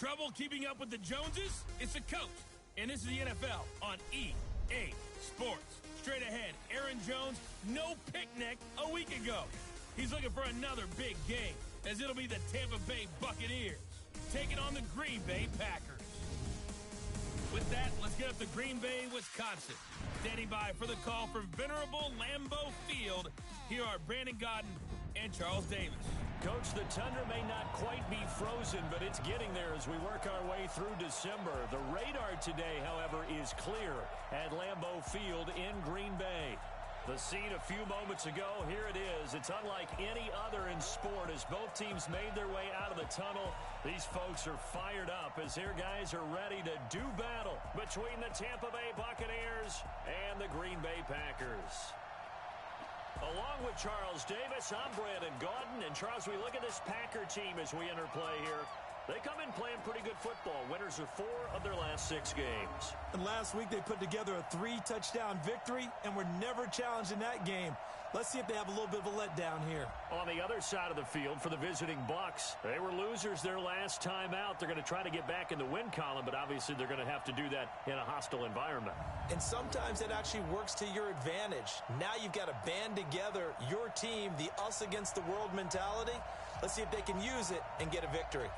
Trouble keeping up with the Joneses? It's a coach. And this is the NFL on EA Sports. Straight ahead, Aaron Jones, no picnic a week ago. He's looking for another big game, as it'll be the Tampa Bay Buccaneers taking on the Green Bay Packers. With that, let's get up to Green Bay, Wisconsin. Standing by for the call from venerable Lambeau Field, here are Brandon Gaudin and Charles Davis. Coach, the tundra may not quite be frozen, but it's getting there as we work our way through December. The radar today, however, is clear at Lambeau Field in Green Bay. The scene a few moments ago, here it is. It's unlike any other in sport as both teams made their way out of the tunnel. These folks are fired up as their guys are ready to do battle between the Tampa Bay Buccaneers and the Green Bay Packers. Along with Charles Davis, I'm Brandon Gaudin. And Charles, we look at this Packer team as we enter play here. They come in playing pretty good football. Winners of 4 of their last 6 games. And last week they put together a 3-touchdown victory and were never challenged in that game. Let's see if they have a little bit of a letdown here. On the other side of the field for the visiting Bucks, they were losers their last time out. They're going to try to get back in the win column, but obviously they're going to have to do that in a hostile environment. And sometimes it actually works to your advantage. Now you've got to band together your team, the us against the world mentality. Let's see if they can use it and get a victory.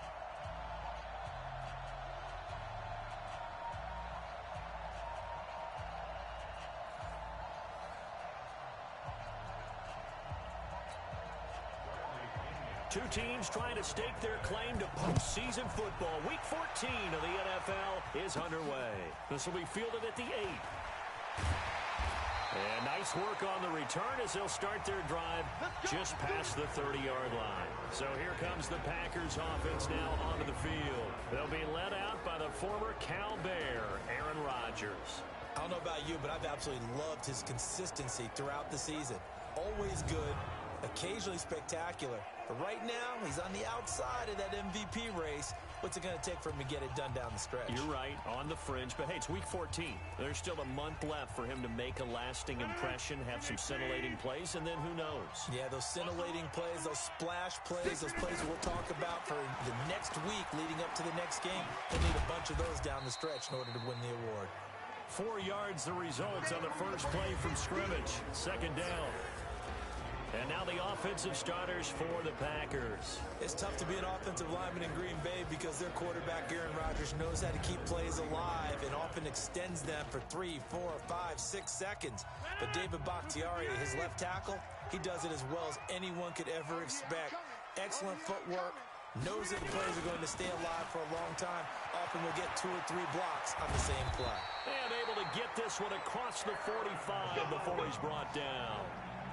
Two teams trying to stake their claim to postseason football. Week 14 of the NFL is underway. This will be fielded at the 8. And nice work on the return as they'll start their drive just past the 30-yard line. So here comes the Packers offense now onto the field. They'll be led out by the former Cal Bear, Aaron Rodgers. I don't know about you, but I've absolutely loved his consistency throughout the season. Always good, occasionally spectacular. But right now, he's on the outside of that MVP race. What's it going to take for him to get it done down the stretch? You're right, on the fringe. But, hey, it's Week 14. There's still a month left for him to make a lasting impression, have some scintillating plays, and then who knows? Yeah, those scintillating plays, those splash plays, those plays we'll talk about for the next week leading up to the next game. He'll need a bunch of those down the stretch in order to win the award. 4 yards the results on the first play from scrimmage. Second down. And now the offensive starters for the Packers. It's tough to be an offensive lineman in Green Bay because their quarterback, Aaron Rodgers, knows how to keep plays alive and often extends them for 3, 4, 5, 6 seconds. But David Bakhtiari, his left tackle, he does it as well as anyone could ever expect. Excellent footwork. Knows that the plays are going to stay alive for a long time. Often will get 2 or 3 blocks on the same play. And able to get this one across the 45 before he's brought down.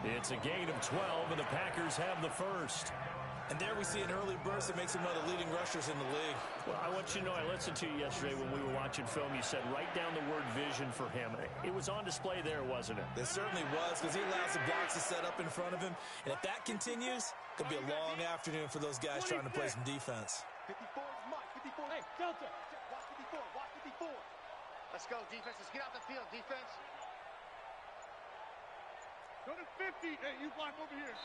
It's a gain of 12, and the Packers have the first. And there we see an early burst that makes him one of the leading rushers in the league. Well, I want you to know, I listened to you yesterday when we were watching film. You said write down the word vision for him. It was on display there, wasn't it? It certainly was, because he allows the blocks to set up in front of him. And if that continues, it'll be a long afternoon for those guys trying to play some defense. 54 is Mike. 54. Hey, Delta. Watch 54. Watch 54. Let's go, defense. Let's get out the field, defense. Go to 50. Hey, you block over here.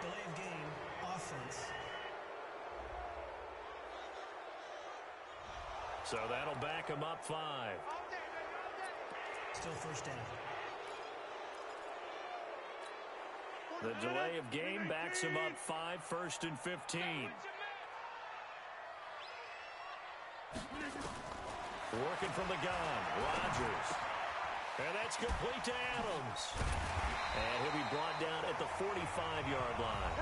Delay of game, offense. So that'll back him up 5. Still first down. The delay of game backs him up 5, 1st and 15. Working from the gun, Rodgers. And that's complete to Adams. And he'll be brought down at the 45-yard line.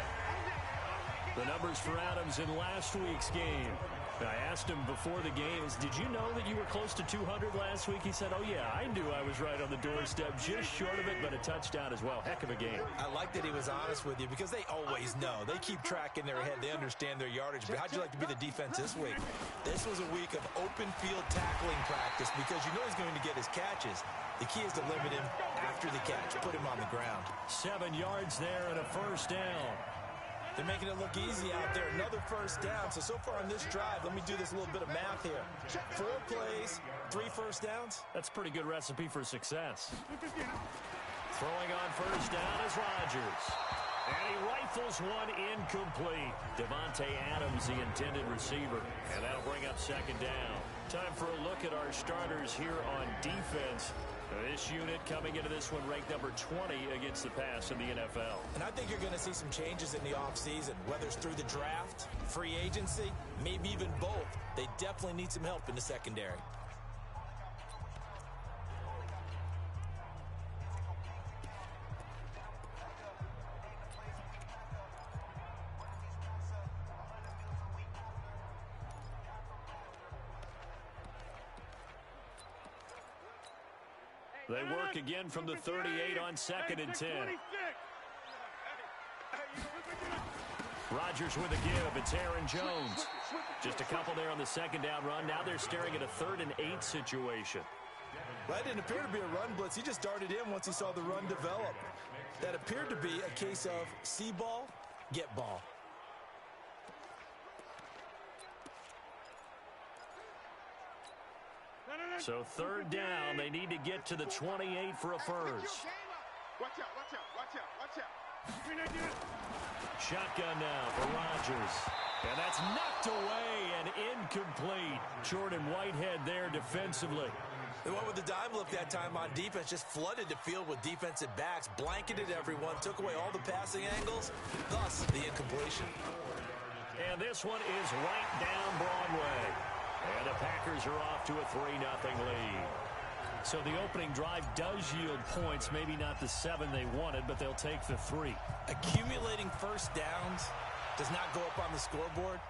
The numbers for Adams in last week's game. I asked him before the game, did you know that you were close to 200 last week? He said, oh, yeah, I knew I was right on the doorstep, just short of it, but a touchdown as well. Heck of a game. I like that he was honest with you because they always know. They keep track in their head. They understand their yardage. But how'd you like to be the defense this week? This was a week of open field tackling practice because you know he's going to get his catches. The key is to limit him after the catch, put him on the ground. 7 yards there and a first down. They're making it look easy out there. Another first down. So far on this drive, let me do this little bit of math here. 4 plays, 3 first downs. That's a pretty good recipe for success. Throwing on first down is Rodgers. And he rifles one incomplete. Devontae Adams, the intended receiver. And that'll bring up second down. Time for a look at our starters here on defense. This unit coming into this one ranked number 20 against the pass in the NFL. And I think you're going to see some changes in the offseason, whether it's through the draft, free agency, maybe even both. They definitely need some help in the secondary. They work again from the 38 on 2nd and 10. Rodgers with a give. It's Aaron Jones. Just a couple there on the second down run. Now they're staring at a 3rd and 8 situation. That didn't appear to be a run blitz. He just darted in once he saw the run develop. That appeared to be a case of see ball, get ball. So 3rd down, they need to get to the 28 for a first. Watch out, watch out, watch out, watch out. Shotgun now for Rodgers. And that's knocked away and incomplete. Jordan Whitehead there defensively. They went with the dime look that time on defense, just flooded the field with defensive backs, blanketed everyone, took away all the passing angles, thus the incompletion. And this one is right down Broadway. And the Packers are off to a 3-0 lead. So the opening drive does yield points, maybe not the 7 they wanted, but they'll take the 3. Accumulating first downs does not go up on the scoreboard,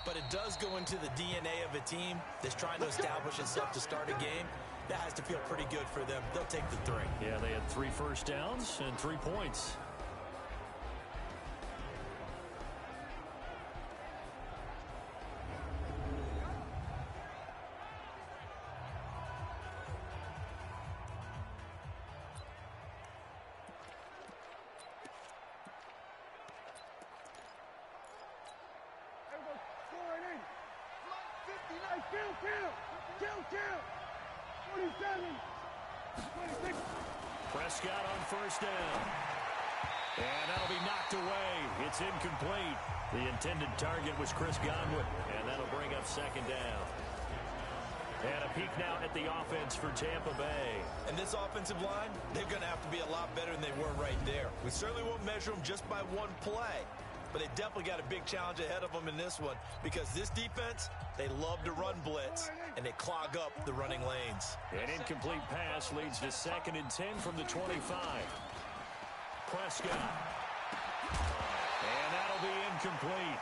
but it does go into the DNA of a team that's trying to establish itself to start a game. That has to feel pretty good for them. They'll take the 3. Yeah, they had 3 first downs and 3 points. Prescott on first down. And that'll be knocked away. It's incomplete. The intended target was Chris Godwin. And that'll bring up second down. And a peek now at the offense for Tampa Bay. And this offensive line, they're going to have to be a lot better than they were right there. We certainly won't measure them just by one play. But they definitely got a big challenge ahead of them in this one, because this defense, they love to run blitz, and they clog up the running lanes. An incomplete pass leads to 2nd and 10 from the 25. Prescott. And that'll be incomplete.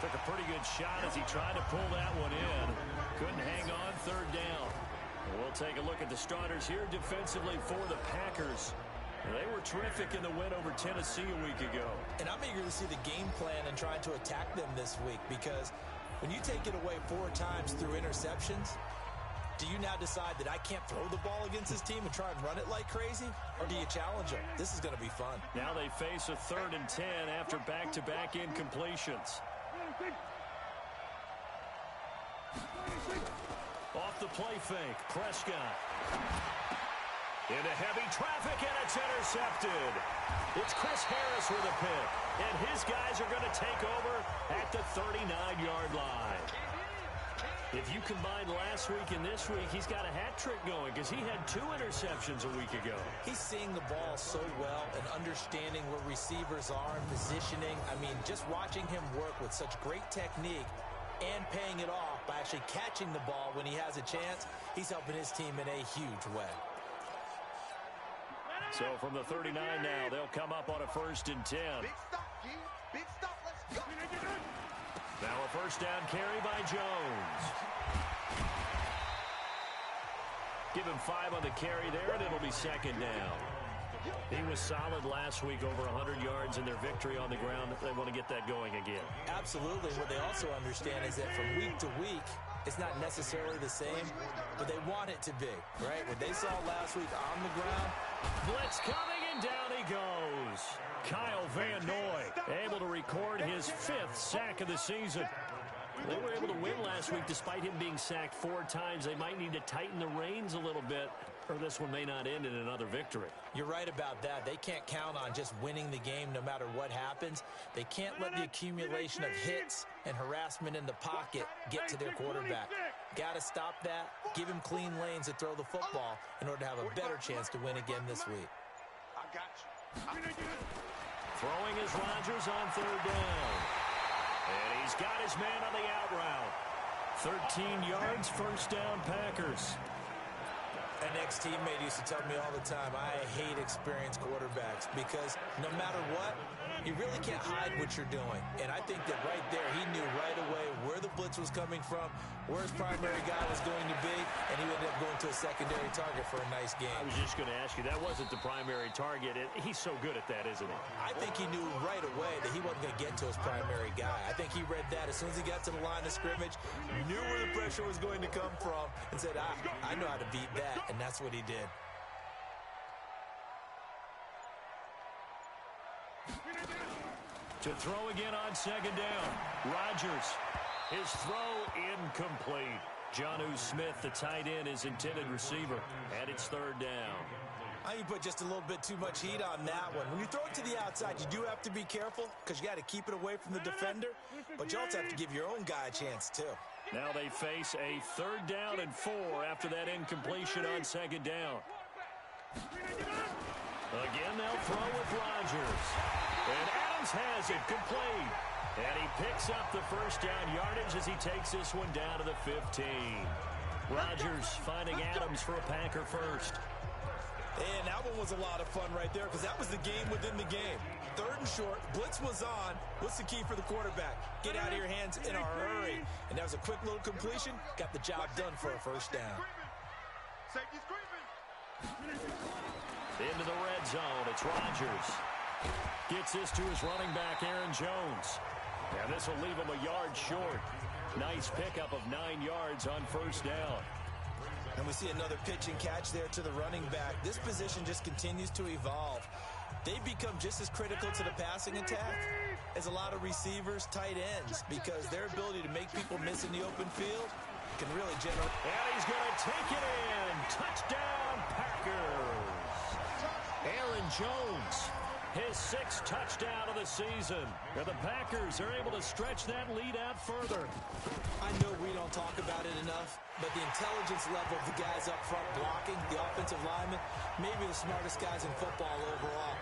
Took a pretty good shot as he tried to pull that one in. Couldn't hang on 3rd down. We'll take a look at the starters here defensively for the Packers. They were terrific in the win over Tennessee a week ago. And I'm eager to see the game plan and trying to attack them this week, because when you take it away 4 times through interceptions, do you now decide that I can't throw the ball against this team and try and run it like crazy? Or do you challenge them? This is going to be fun. Now they face a 3rd and 10 after back-to-back incompletions. Off the play fake, Prescott. Into heavy traffic, and it's intercepted. It's Chris Harris with a pick, and his guys are going to take over at the 39-yard line. If you combine last week and this week, he's got a hat trick going, because he had 2 interceptions a week ago. He's seeing the ball so well and understanding where receivers are and positioning. I mean, just watching him work with such great technique and paying it off by actually catching the ball when he has a chance, he's helping his team in a huge way. So from the 39 now, they'll come up on a 1st and 10. Big stop, G. Big stop. Let's go. Now a first down carry by Jones. Give him 5 on the carry there, and it'll be 2nd down. He was solid last week, over 100 yards in their victory on the ground. They want to get that going again. Absolutely. What they also understand is that from week to week, it's not necessarily the same, but they want it to be, right? What they saw last week on the ground. Blitz coming, and down he goes. Kyle Van Noy able to record his 5th sack of the season. They were able to win last week despite him being sacked 4 times. They might need to tighten the reins a little bit, or this one may not end in another victory. You're right about that. They can't count on just winning the game no matter what happens. They can't let the accumulation of hits and harassment in the pocket get to their quarterback. Got to stop that, give him clean lanes to throw the football in order to have a better chance to win again this week. I got you. Throwing is Rodgers on 3rd down. And he's got his man on the out route. 13 yards, 1st down, Packers. An ex-teammate used to tell me all the time, I hate experienced quarterbacks because no matter what, you really can't hide what you're doing. And I think that right there, he knew right away where the blitz was coming from, where his primary guy was going to be, and he ended up going to a secondary target for a nice game. I was just going to ask you, that wasn't the primary target. He's so good at that, isn't he? I think he knew right away that he wasn't going to get to his primary guy. I think he read that as soon as he got to the line of scrimmage, knew where the pressure was going to come from, and said, I know how to beat that. And that's what he did. To throw again on 2nd down. Rodgers. His throw incomplete. Jonnu Smith, the tight end, is intended receiver. And it's 3rd down. I think you put just a little bit too much heat on that one. When you throw it to the outside, you do have to be careful because you got to keep it away from the defender. But you also have to give your own guy a chance, too. Now they face a 3rd down and 4 after that incompletion on 2nd down. Again, they'll throw with Rodgers. And Adams has it complete. And he picks up the 1st down yardage as he takes this one down to the 15. Rodgers finding Adams for a Packer first. And that one was a lot of fun right there because that was the game within the game. 3rd and short, blitz was on. What's the key for the quarterback? Get out of your hands in a hurry. And that was a quick little completion. Got the job done for a 1st down. Into the red zone, it's Rodgers. Gets this to his running back, Aaron Jones. And this will leave him a yard short. Nice pickup of 9 yards on 1st down. And we see another pitch and catch there to the running back. This position just continues to evolve. They become just as critical to the passing attack as a lot of receivers, tight ends, because their ability to make people miss in the open field can really generate. And he's going to take it in. Touchdown, Packers. Aaron Jones, his 6th touchdown of the season. And the Packers are able to stretch that lead out further. I know we don't talk about it enough, but the intelligence level of the guys up front blocking, the offensive linemen, maybe the smartest guys in football overall.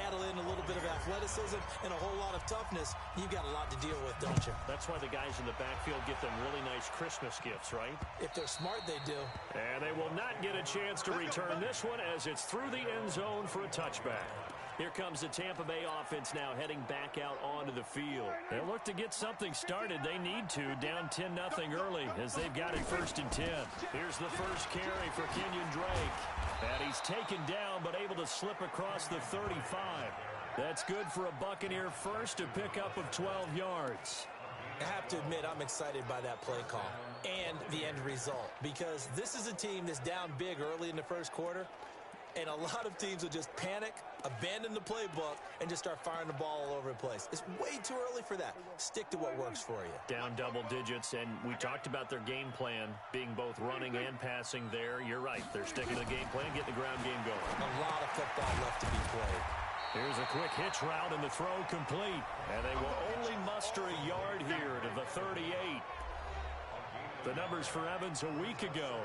Add in a little bit of athleticism and a whole lot of toughness, you've got a lot to deal with, don't you? That's why the guys in the backfield get them really nice Christmas gifts, right? If they're smart, they do. And they will not get a chance to return this one as it's through the end zone for a touchback. Here comes the Tampa Bay offense now heading back out onto the field. They'll look to get something started. They need to, down 10-0 early as they've got it 1st and 10. Here's the first carry for Kenyon Drake. And he's taken down but able to slip across the 35. That's good for a Buccaneer first, to pick up of 12 yards. I have to admit, I'm excited by that play call and the end result because this is a team that's down big early in the 1st quarter. And a lot of teams will just panic, abandon the playbook, and just start firing the ball all over the place. It's way too early for that. Stick to what works for you. Down double digits, and we talked about their game plan being both running and passing there. You're right. They're sticking to the game plan, getting the ground game going. A lot of football left to be played. Here's a quick hitch route, and the throw complete. And they will only muster a yard here to the 38. The numbers for Evans a week ago.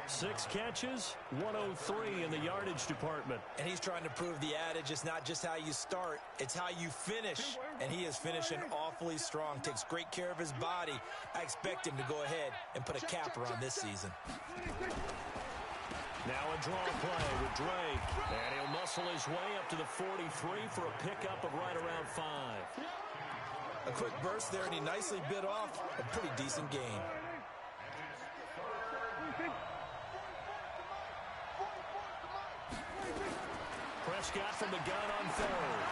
6 catches, 103 in the yardage department. And he's trying to prove the adage, it's not just how you start, it's how you finish. And he is finishing awfully strong, takes great care of his body. I expect him to go ahead and put a capper on this season. Now a draw play with Drake. And he'll muscle his way up to the 43 for a pickup of right around 5. A quick burst there, and he nicely bit off a pretty decent gain. Prescott from the gun on 3rd.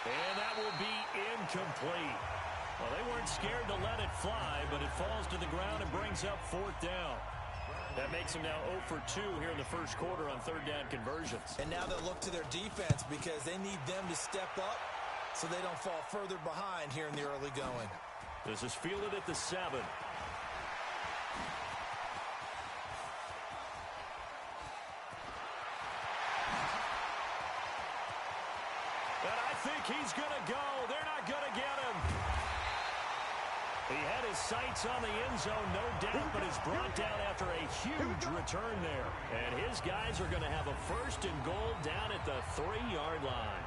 And that will be incomplete. Well, they weren't scared to let it fly, but it falls to the ground and brings up 4th down. That makes them now 0 for 2 here in the 1st quarter on 3rd down conversions. And now they'll look to their defense because they need them to step up so they don't fall further behind here in the early going. This is fielded at the 7. And I think he's going to go. They're not going to get him. He had his sights on the end zone, no doubt, but is brought down after a huge return there. And his guys are going to have a 1st and goal down at the 3-yard line.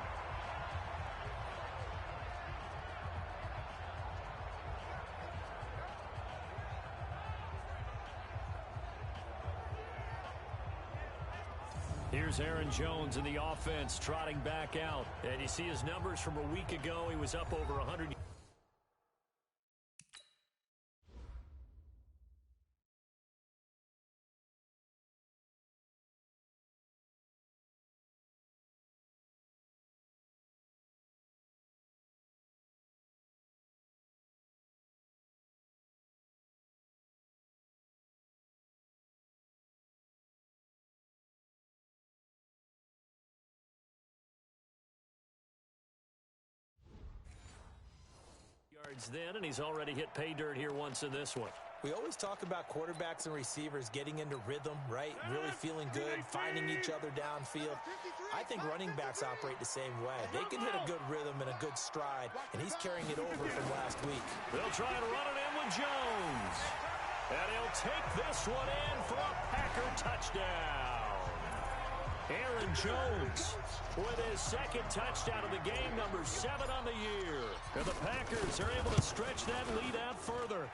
Here's Aaron Jones in the offense trotting back out. And you see his numbers from a week ago. He was up over 100. Then, and he's already hit pay dirt here once in this one. We always talk about quarterbacks and receivers getting into rhythm, right? Really feeling good, finding each other downfield. I think running backs operate the same way. They can hit a good rhythm and a good stride, and he's carrying it over from last week. They'll try to run it in with Jones. And he'll take this one in for a Packer touchdown. Aaron Jones with his 2nd touchdown of the game, number 7 on the year. And the Packers are able to stretch that lead out further.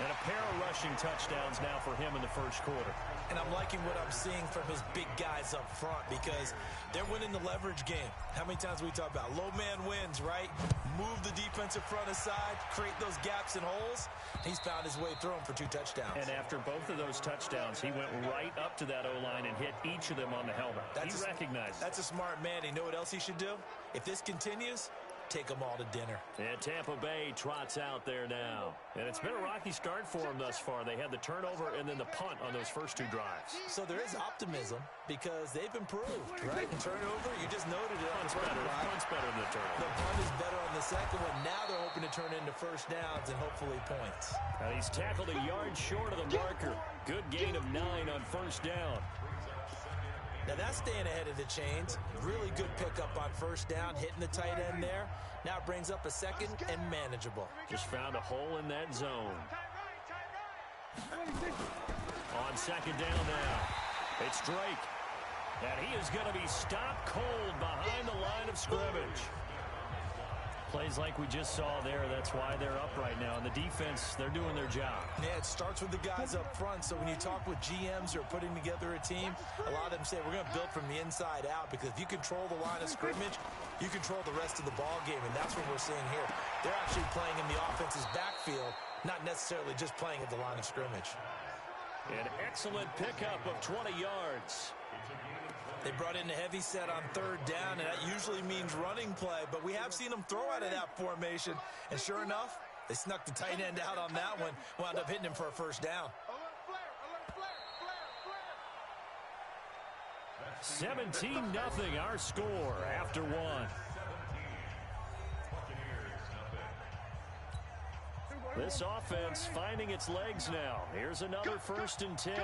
And a pair of rushing touchdowns now for him in the 1st quarter. And I'm liking what I'm seeing from his big guys up front because they're winning the leverage game. How many times we talk about low man wins, right? Move the defensive front aside, create those gaps and holes. He's found his way through them for 2 touchdowns. And after both of those touchdowns, he went right up to that O-line and hit each of them on the helmet. He recognized it. That's a smart man. You know what else he should do? If this continues, take them all to dinner. And Tampa Bay trots out there now. And it's been a rocky start for them thus far. They had the turnover and then the punt on those first 2 drives. So there is optimism because they've improved, right? And turnover, you just noted it. Punt's better. Punt's better than the turnover. The punt is better on the second one. Now they're hoping to turn into 1st downs and hopefully points. And he's tackled a yard short of the marker. Good gain of 9 on 1st down. Now that's staying ahead of the chains. Really good pickup on 1st down, hitting the tight end there. Now it brings up a 2nd and manageable. Just found a hole in that zone. On 2nd down now, it's Drake. And he is going to be stopped cold behind the line of scrimmage. Plays like we just saw there. That's why they're up right now. And the defense, they're doing their job. Yeah, it starts with the guys up front. So when you talk with GMs who are putting together a team, a lot of them say we're going to build from the inside out because if you control the line of scrimmage, you control the rest of the ball game. And that's what we're seeing here. They're actually playing in the offense's backfield, not necessarily just playing at the line of scrimmage. An excellent pickup of 20 yards. They brought in a heavy set on 3rd down, and that usually means running play, but we have seen them throw out of that formation. And sure enough, they snuck the tight end out on that one, wound up hitting him for a 1st down. 17-0 our score after 1. This offense finding its legs now. Here's another 1st and 10.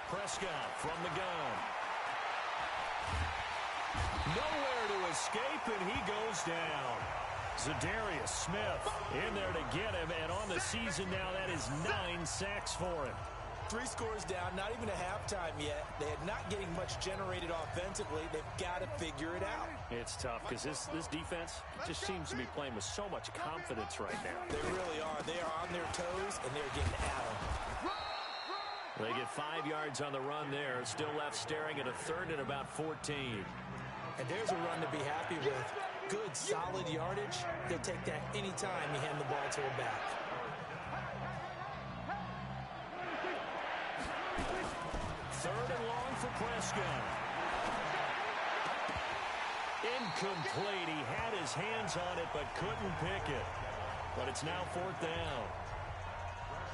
Prescott from the gun. Nowhere to escape, and he goes down. Za'Darius Smith in there to get him, and on the season now, that is 9 sacks for him. 3 scores down, not even a halftime yet. They're not getting much generated offensively. They've got to figure it out. It's tough because this defense just seems to be playing with so much confidence right now. They really are. They are on their toes, and they're getting at them. They get 5 yards on the run there. Still left staring at a 3rd and about 14. And there's a run to be happy with. Good, solid yardage. They'll take that anytime you hand the ball to a back. Third and long for Prescott. Incomplete. He had his hands on it but couldn't pick it. But it's now 4th down.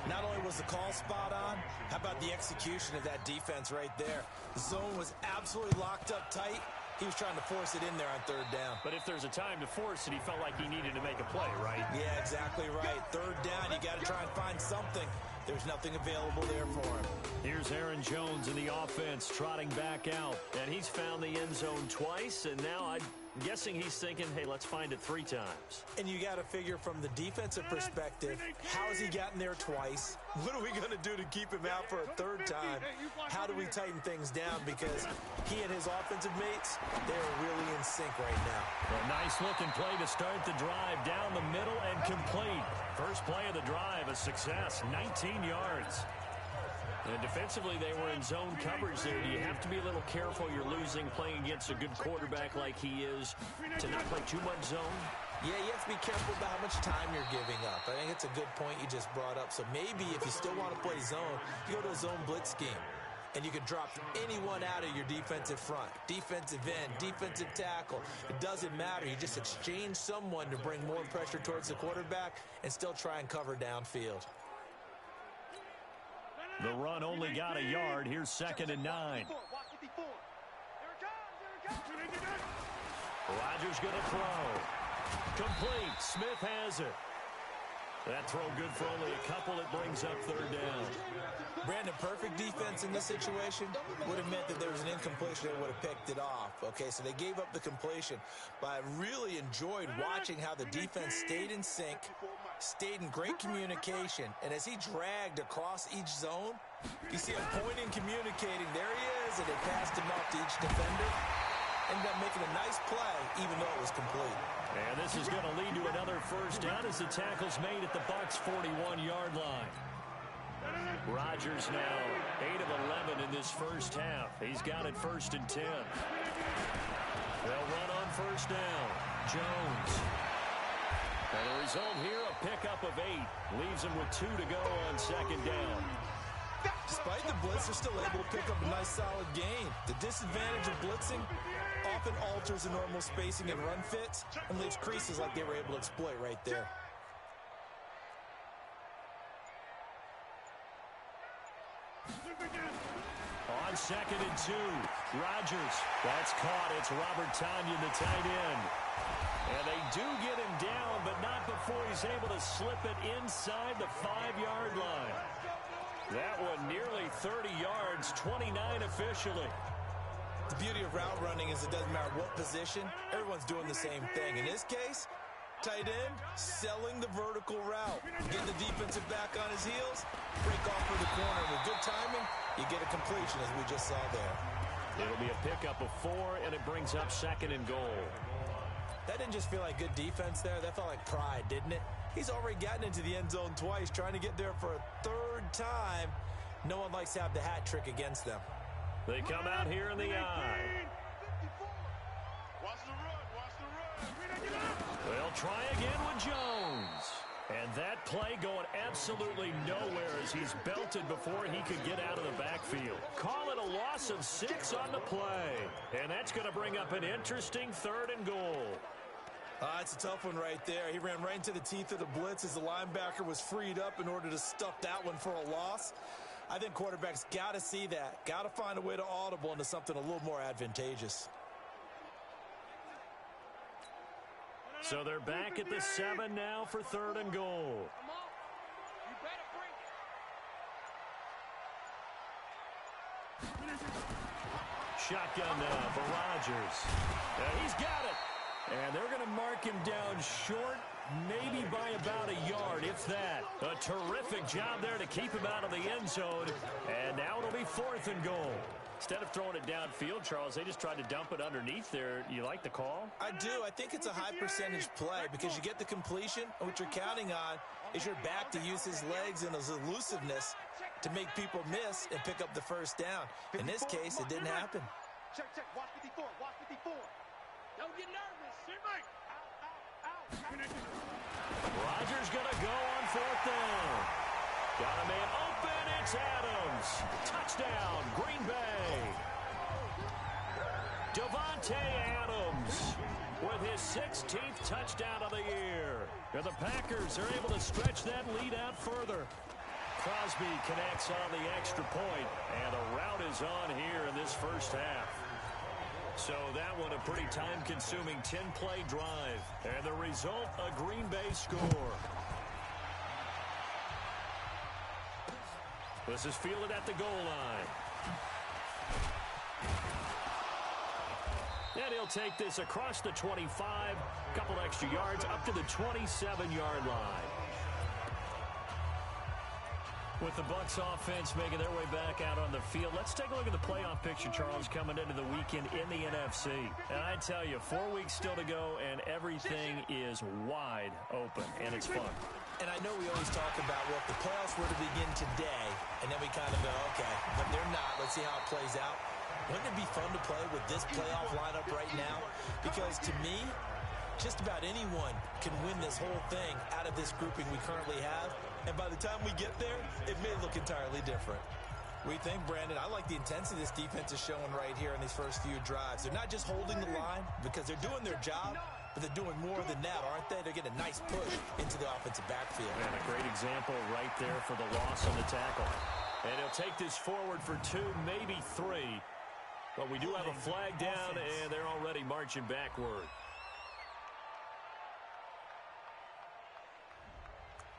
Not only was the call spot on, how about the execution of that defense right there? The zone was absolutely locked up tight. He was trying to force it in there on third down. But if there's a time to force it, he felt like he needed to make a play, right? Yeah, exactly right. Third down, you got to try and find something. There's nothing available there for him. Here's Aaron Jones in the offense trotting back out. And he's found the end zone twice, and now I'm guessing he's thinking, hey, let's find it 3 times. And you got to figure from the defensive perspective, how has he gotten there twice? What are we going to do to keep him out for a 3rd time? How do we tighten things down? Because he and his offensive mates, they're really in sync right now. A nice-looking play to start the drive down the middle and complete. First play of the drive, a success, 19 yards. And defensively, they were in zone coverage there. Do you have to be a little careful? You're losing, playing against a good quarterback like he is, to not play too much zone? Yeah, you have to be careful about how much time you're giving up. I think it's a good point you just brought up. So maybe if you still want to play zone, you go to a zone blitz scheme. And you can drop anyone out of your defensive front, defensive end, defensive tackle. It doesn't matter. You just exchange someone to bring more pressure towards the quarterback and still try and cover downfield. The run only got a yard. Here's 2nd and 9. Rodgers going to throw. Complete. Smith has it. That throw good for only a couple. It brings up 3rd down. Brandon, perfect defense in this situation would have meant that there was an incompletion that would have picked it off. Okay, so they gave up the completion. But I really enjoyed watching how the defense stayed in sync, stayed in great communication. And as he dragged across each zone, you see him pointing, communicating. There he is, and they passed him off to each defender. Ended up making a nice play, even though it was complete. And this is going to lead to another 1st down as the tackle's made at the Bucs' 41-yard line. Rodgers now 8 of 11 in this 1st half. He's got it 1st and 10. They'll run on 1st down. Jones. And the result here, a pickup of 8. Leaves him with 2 to go on 2nd down. Despite the blitz, they're still able to pick up a nice solid gain. The disadvantage of blitzing often alters the normal spacing and run fits and leaves creases like they were able to exploit right there. On 2nd and 2, Rodgers. That's caught. It's Robert Tonyan, the tight end. And they do get him down, but not before he's able to slip it inside the 5-yard line. That one nearly 30 yards, 29 officially. The beauty of route running is it doesn't matter what position, everyone's doing the same thing. In this case, tight end selling the vertical route. Get the defensive back on his heels, break off for the corner. With good timing, you get a completion as we just saw there. It'll be a pickup of 4, and it brings up 2nd and goal. That didn't just feel like good defense there. That felt like pride, didn't it? He's already gotten into the end zone twice, trying to get there for a 3rd time. No one likes to have the hat trick against them. They come out here in the eye. Watch the run. They'll try again with Jones. And that play going absolutely nowhere as he's belted before he could get out of the backfield. Call it a loss of 6 on the play. And that's going to bring up an interesting 3rd and goal. It's a tough one right there. He ran right into the teeth of the blitz as the linebacker was freed up in order to stuff that one for a loss. I think quarterbacks got to see that. Got to find a way to audible into something a little more advantageous. So they're back at the 7 now for 3rd and goal. Shotgun now for Rodgers. He's got it. And they're going to mark him down short, maybe by about a yard, if that. A terrific job there to keep him out of the end zone. And now it'll be 4th and goal. Instead of throwing it downfield, Charles, they just tried to dump it underneath there. You like the call? I do. I think it's a high percentage play because you get the completion, and what you're counting on is your back to use his legs and his elusiveness to make people miss and pick up the 1st down. In this case, it didn't happen. Check. Watch 54. Don't get nervous. Rodgers going to go on 4th down. Got a man open. It's Adams. Touchdown, Green Bay. Davante Adams with his 16th touchdown of the year. And the Packers are able to stretch that lead out further. Crosby connects on the extra point, and the route is on here in this 1st half. So that one a pretty time-consuming 10-play drive. And the result, a Green Bay score. This is fielded at the goal line. And he'll take this across the 25, a couple extra yards, up to the 27-yard line. With the Bucs offense making their way back out on the field, let's take a look at the playoff picture, Charles, coming into the weekend in the NFC. And I tell you, 4 weeks still to go, and everything is wide open, and it's fun. And I know we always talk about, well, if the playoffs were to begin today, and then we kind of go, okay, but they're not. Let's see how it plays out. Wouldn't it be fun to play with this playoff lineup right now? Because to me, just about anyone can win this whole thing out of this grouping we currently have. And by the time we get there, it may look entirely different. We think, Brandon, I like the intensity this defense is showing right here in these first few drives. They're not just holding the line because they're doing their job, but they're doing more than that, aren't they? They're getting a nice push into the offensive backfield. And a great example right there for the loss on the tackle. And he'll take this forward for 2, maybe 3. But we do have a flag down, and they're already marching backward.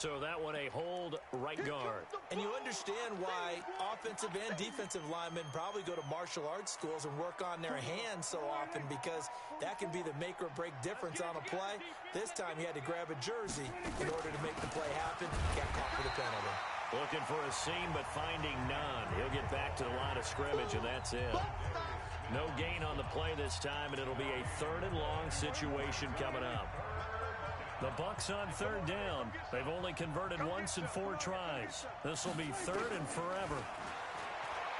So that one a hold right guard. And you understand why offensive and defensive linemen probably go to martial arts schools and work on their hands so often, because that can be the make or break difference on a play. This time he had to grab a jersey in order to make the play happen. Got caught for the penalty. Looking for a seam, but finding none. He'll get back to the line of scrimmage, and that's it. No gain on the play this time, and it'll be a 3rd and long situation coming up. The Bucs on 3rd down. They've only converted once in 4 tries. This will be 3rd and forever.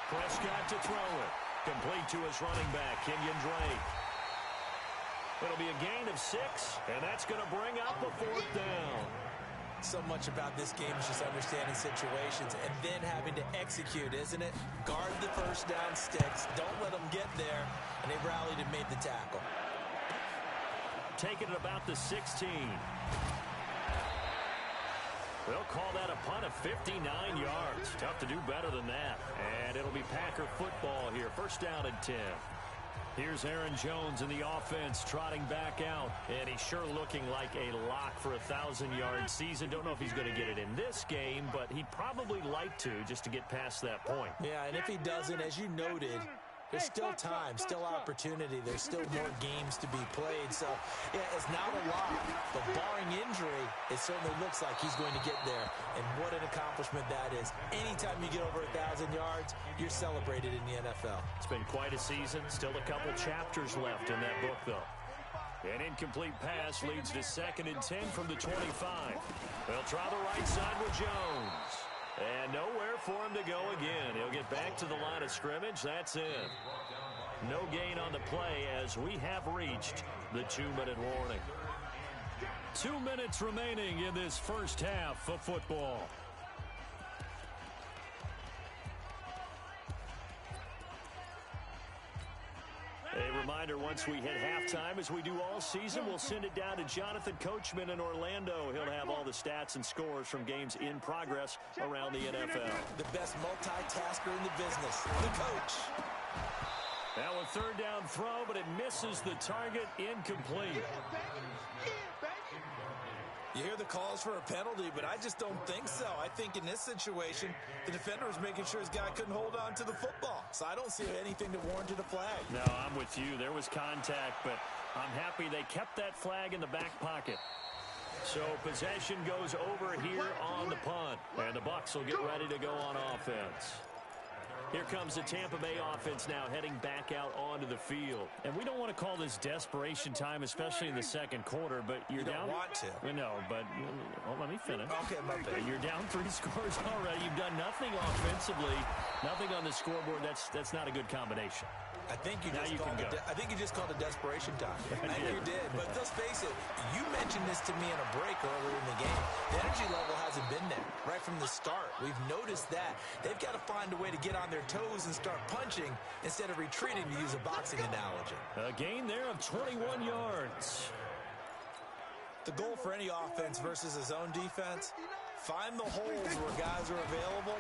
Prescott to throw it. Complete to his running back, Kenyon Drake. It'll be a gain of 6, and that's going to bring up a 4th down. So much about this game is just understanding situations and then having to execute, isn't it? Guard the first down sticks. Don't let them get there. And they rallied and made the tackle. Taking it about the 16. They'll call that a punt of 59 yards. Tough to do better than that. And it'll be Packer football here. 1st down and 10. Here's Aaron Jones in the offense trotting back out. And he's sure looking like a lock for a 1,000-yard season. Don't know if he's going to get it in this game, but he'd probably like to, just to get past that point. Yeah, and if he doesn't, as you noted, there's still time, still opportunity. There's still more games to be played. So, yeah, it's not a lot. But barring injury, it certainly looks like he's going to get there. And what an accomplishment that is. Anytime you get over 1,000 yards, you're celebrated in the NFL. It's been quite a season. Still a couple chapters left in that book, though. An incomplete pass leads to 2nd and 10 from the 25. They'll try the right side with Jones. And nowhere for him to go again. He'll get back to the line of scrimmage. That's it. No gain on the play as we have reached the 2-minute warning. 2 minutes remaining in this first half of football. A reminder, once we hit halftime, as we do all season, we'll send it down to Jonathan Coachman in Orlando. He'll have all the stats and scores from games in progress around the NFL. The best multitasker in the business, the coach. Now a 3rd down throw, but it misses the target, incomplete. You hear the calls for a penalty, but I just don't think so. I think in this situation, the defender was making sure his guy couldn't hold on to the football. So I don't see anything that warranted a flag. No, I'm with you. There was contact, but I'm happy they kept that flag in the back pocket. So possession goes over here on the punt, and the Bucs will get ready to go on offense. Here comes the Tampa Bay offense now heading back out onto the field. And we don't want to call this desperation time, especially in the 2nd quarter, but you're down. You don't want to. No, but let me finish. Okay, my bad. You're down 3 scores already. You've done nothing offensively, nothing on the scoreboard. That's not a good combination. I think you just called it desperation time. I think you did. But let's face it, you mentioned this to me in a break earlier in the game. The energy level hasn't been there right from the start. We've noticed that. They've got to find a way to get on their toes and start punching instead of retreating, to use a boxing analogy. A gain there of 21 yards. The goal for any offense versus a zone defense, find the holes where guys are available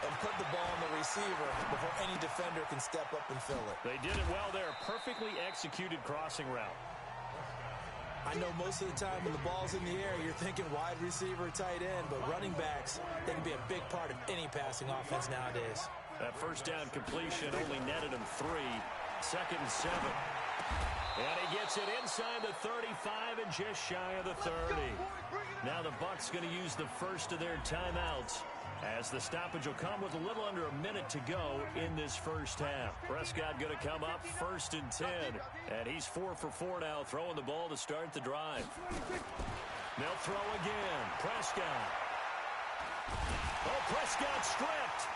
and put the ball on the receiver before any defender can step up and fill it. They did it well there. Perfectly executed crossing route. I know most of the time when the ball's in the air, you're thinking wide receiver, tight end, but running backs, they can be a big part of any passing offense nowadays. That first down completion only netted him 3. 2nd and 7. And he gets it inside the 35 and just shy of the 30. Now the Bucs going to use the first of their timeouts, as the stoppage will come with a little under a minute to go in this first half. Prescott going to come up 1st and 10. And he's 4 for 4 now, throwing the ball to start the drive. They'll throw again. Prescott. Oh, Prescott stripped.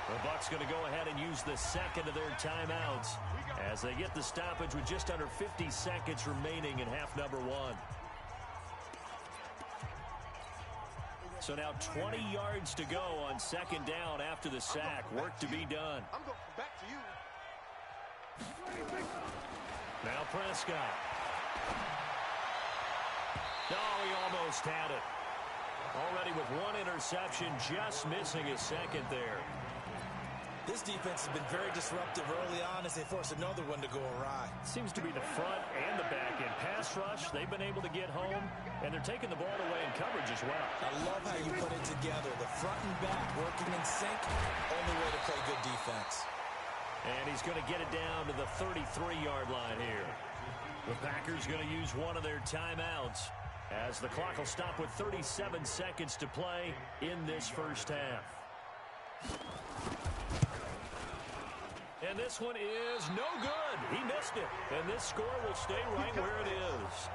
The Bucs going to go ahead and use the second of their timeouts as they get the stoppage with just under 50 seconds remaining in half number 1. So now 20 yards to go on 2nd down after the sack. Work to be done. I'm going back to you. Now Prescott. Oh, he almost had it. Already with 1 interception, just missing his second there. This defense has been very disruptive early on as they force another one to go awry. Seems to be the front and the back end. Pass rush, they've been able to get home, and they're taking the ball away in coverage as well. I love how you put it together. The front and back working in sync, only way to play good defense. And he's going to get it down to the 33-yard line here. The Packers going to use one of their timeouts as the clock will stop with 37 seconds to play in this first half. And this one is no good. He missed it. And this score will stay right where it is.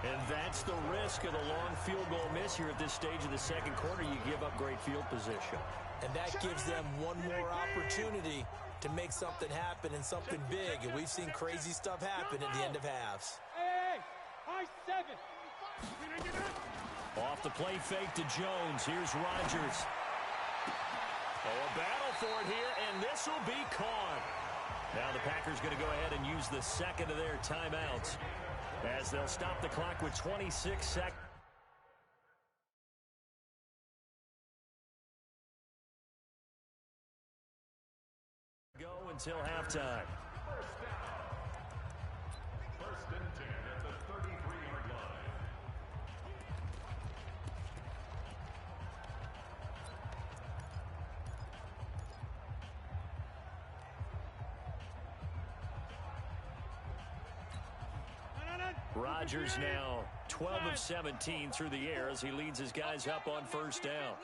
And that's the risk of the long field goal miss here at this stage of the second quarter. You give up great field position. And that gives them one more opportunity to make something happen and something big. And we've seen crazy stuff happen at the end of halves. Hey, high 7. Off the play fake to Jones. Here's Rodgers. Oh, a battle for it here, and this will be caught. Now the Packers going to go ahead and use the second of their timeouts as they'll stop the clock with 26 seconds. Go until halftime. First and 10 at the 33-yard line. Rodgers now 12 of 17 through the air as he leads his guys up on first down.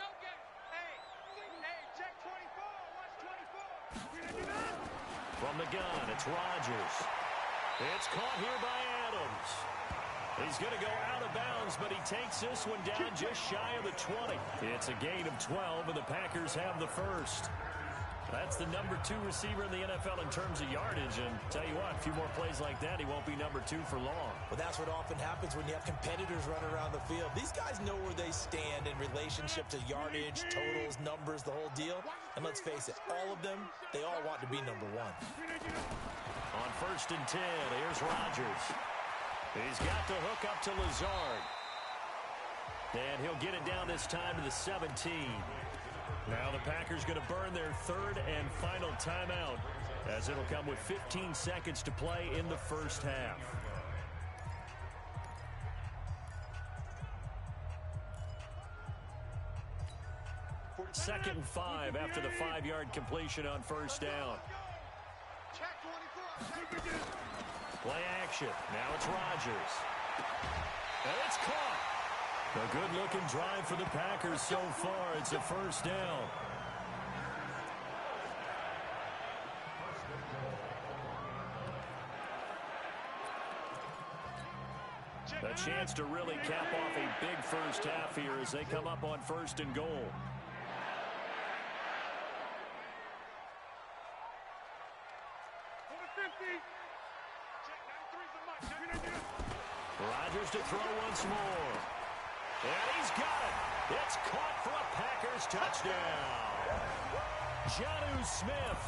From the gun, it's Rodgers. It's caught here by Adams. He's going to go out of bounds, but he takes this one down just shy of the 20. It's a gain of 12, and the Packers have the first. That's the number 2 receiver in the NFL in terms of yardage. And tell you what, a few more plays like that, he won't be number 2 for long. Well, that's what often happens when you have competitors running around the field. These guys know where they stand in relationship to yardage, totals, numbers, the whole deal. And let's face it, all of them, they all want to be number 1. On first and 10, here's Rodgers. He's got the hook up to Lazard. And he'll get it down this time to the 17. Now the Packers going to burn their third and final timeout as it'll come with 15 seconds to play in the first half. Second and 5 after the 5-yard completion on first down. Play action. Now it's Rodgers. And it's caught. A good-looking drive for the Packers so far. It's a first down. A chance to really cap off a big first half here as they come up on first and goal. Rodgers to throw once more. And he's got it. It's caught for a Packers touchdown. Jonnu Smith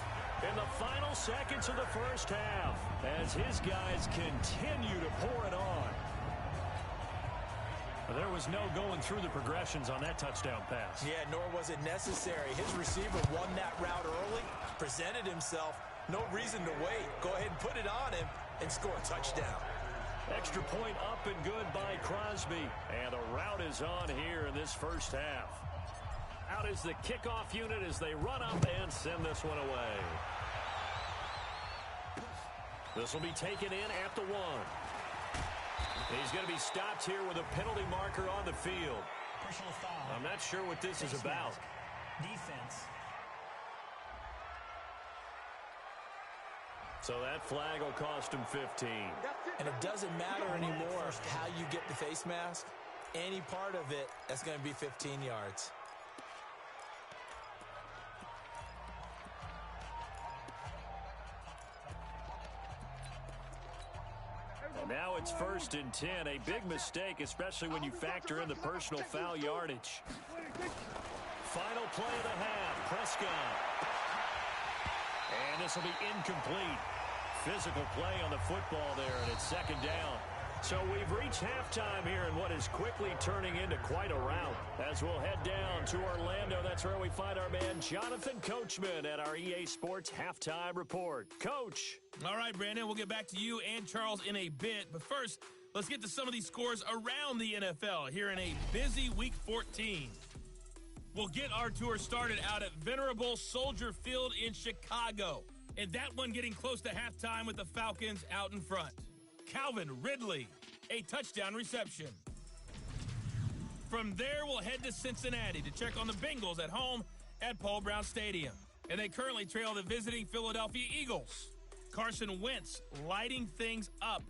in the final seconds of the first half as his guys continue to pour it on. There was no going through the progressions on that touchdown pass. Yeah, nor was it necessary. His receiver won that route early, presented himself. No reason to wait. Go ahead and put it on him and score a touchdown. Extra point up and good by Crosby. And a route is on here in this first half. Out is the kickoff unit as they run up and send this one away. This will be taken in at the 1. He's going to be stopped here with a penalty marker on the field. Personal foul. I'm not sure what this is about. Defense. So that flag will cost him 15. And it doesn't matter anymore how you get the face mask. Any part of it, that's going to be 15 yards. And now it's 1st and 10. A big mistake, especially when you factor in the personal foul yardage. Final play of the half. Prescott. And this will be incomplete. Physical play on the football there, and it's 2nd down. So we've reached halftime here in what is quickly turning into quite a rout. As we'll head down to Orlando, that's where we find our man Jonathan Coachman at our EA Sports Halftime Report. Coach. All right, Brandon, we'll get back to you and Charles in a bit. But first, let's get to some of these scores around the NFL here in a busy Week 14. We'll get our tour started out at Venerable Soldier Field in Chicago. And that one getting close to halftime with the Falcons out in front. Calvin Ridley, a touchdown reception. From there, we'll head to Cincinnati to check on the Bengals at home at Paul Brown Stadium. And they currently trail the visiting Philadelphia Eagles. Carson Wentz lighting things up.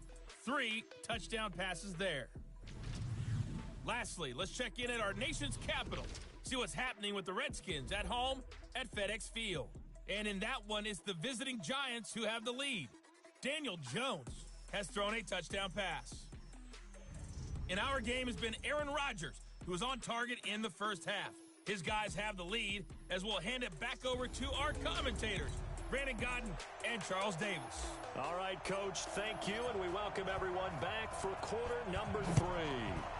3 touchdown passes there. Lastly, let's check in at our nation's capital. See what's happening with the Redskins at home at FedEx Field. And in that one, it's the visiting Giants who have the lead. Daniel Jones has thrown a touchdown pass. In our game has been Aaron Rodgers, who was on target in the first half. His guys have the lead, as we'll hand it back over to our commentators, Brandon Godden and Charles Davis. All right, Coach, thank you, and we welcome everyone back for quarter number 3.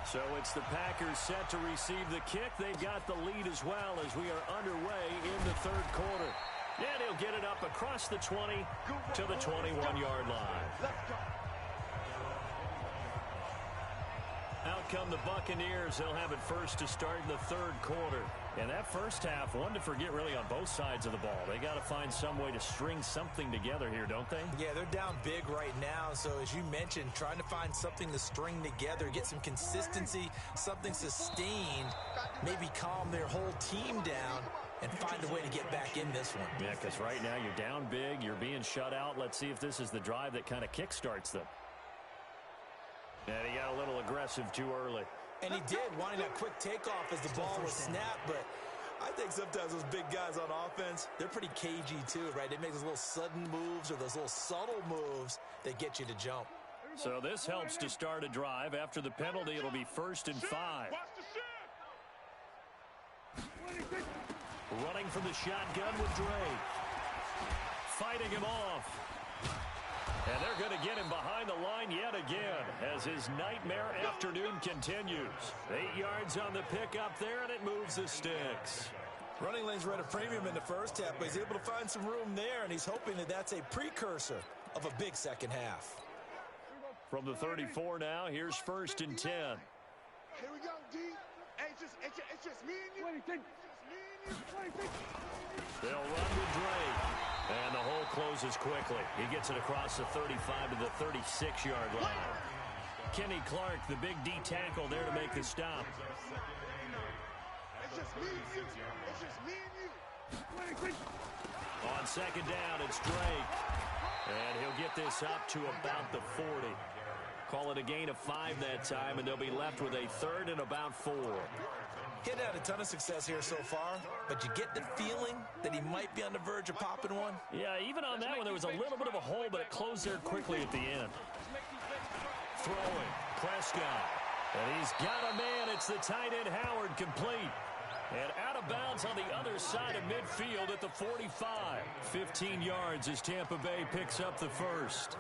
So it's the Packers set to receive the kick. They've got the lead as well as we are underway in the 3rd quarter. And he'll get it up across the 20 to the 21-yard line. Out come the Buccaneers. They'll have it first to start in the 3rd quarter. And that first half, one to forget really on both sides of the ball. They got to find some way to string something together here, don't they? Yeah, they're down big right now. So as you mentioned, trying to find something to string together, get some consistency, something sustained, maybe calm their whole team down and find a way to get back in this one. Yeah, because right now you're down big, you're being shut out. Let's see if this is the drive that kind of kickstarts them. And he got a little aggressive too early. And he did, wanting that quick takeoff as the ball was snapped. But I think sometimes those big guys on offense, they're pretty cagey too, right? They make those little sudden moves or those little subtle moves that get you to jump. So this helps to start a drive. After the penalty, it'll be 1st and 5. Running from the shotgun with Drake. Fighting him off. And they're going to get him behind the line yet again as his nightmare afternoon continues. 8 yards on the pickup there, and it moves the sticks. Running lanes were at a premium in the first half, but he's able to find some room there, and he's hoping that that's a precursor of a big second half. From the 34 now, here's 1st and 10. Here we go, D. Hey, it's just me and you. They'll run with Drake. And the hole closes quickly. He gets it across the 35 to the 36-yard line. Kenny Clark, the big D tackle there to make the stop. It's just me and you. It's just me and you. On 2nd down, it's Drake. And he'll get this up to about the 40. Call it a gain of 5 that time, and they'll be left with a 3rd and about 4. He hadn't had a ton of success here so far, but you get the feeling that he might be on the verge of popping one. Yeah, even on that one, there was a little bit of a hole, but it closed there quickly at the end. Throwing, Prescott. And he's got a man. It's the tight end, Howard, complete. And out of bounds on the other side of midfield at the 45. 15 yards as Tampa Bay picks up the first.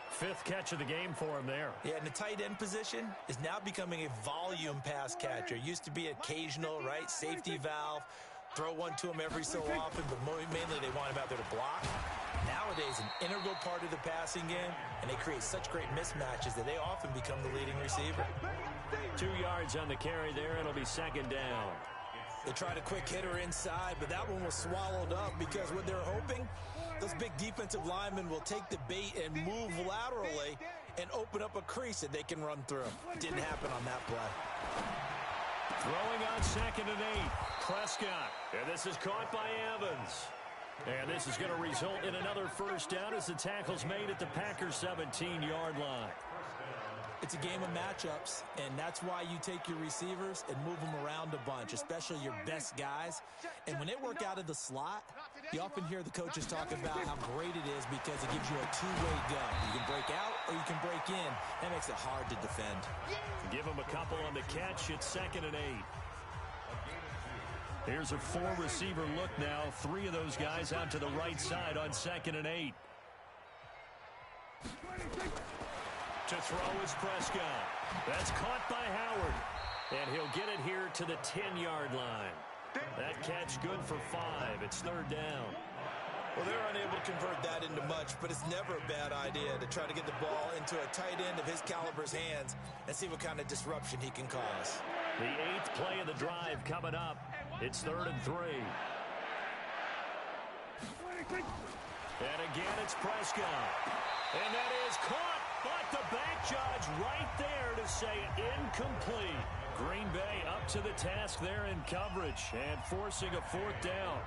Fifth catch of the game for him there. Yeah, and the tight end position is now becoming a volume pass catcher. Used to be occasional, right? Safety valve. Throw one to him every so often, but mainly they want him out there to block. Nowadays, an integral part of the passing game, and they create such great mismatches that they often become the leading receiver. 2 yards on the carry there. It'll be second down. They tried a quick hitter inside, but that one was swallowed up because what they're hoping, those big defensive linemen will take the bait and move laterally and open up a crease that they can run through. Didn't happen on that play. Throwing on 2nd and 8. Prescott. And this is caught by Evans. And this is going to result in another first down as the tackle's made at the Packers' 17-yard line. It's a game of matchups, and that's why you take your receivers and move them around a bunch, especially your best guys. And when they work out of the slot, you often hear the coaches talk about how great it is because it gives you a two-way go. You can break out or you can break in. That makes it hard to defend. Give them a couple on the catch. It's 2nd and 8. Here's a 4-receiver look now. 3 of those guys out to the right side on 2nd and 8. To throw is Prescott. That's caught by Howard. And he'll get it here to the 10-yard line. That catch good for 5. It's 3rd down. Well, they're unable to convert that into much, but it's never a bad idea to try to get the ball into a tight end of his caliber's hands and see what kind of disruption he can cause. The 8th play of the drive coming up. It's 3rd and 3. And again, it's Prescott. And that is caught, but the back judge right there to say incomplete. Green Bay up to the task there in coverage and forcing a 4th down.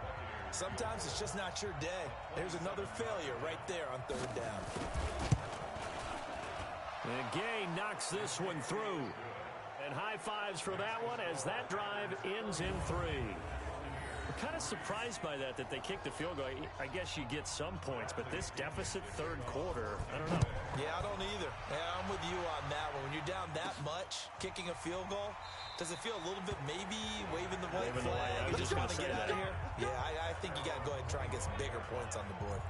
Sometimes it's just not your day. There's another failure right there on 3rd down. And Gay knocks this one through. And high fives for that one as that drive ends in 3. I'm kind of surprised by that they kicked the field goal. I guess you get some points, but this deficit 3rd quarter, I don't know. Yeah, I don't either. Yeah, I'm with you on that one. When you're down that much, kicking a field goal, does it feel a little bit maybe waving the white flag? Just trying to get out of here? Yeah, I think you got to go ahead and try and get some bigger points on the board.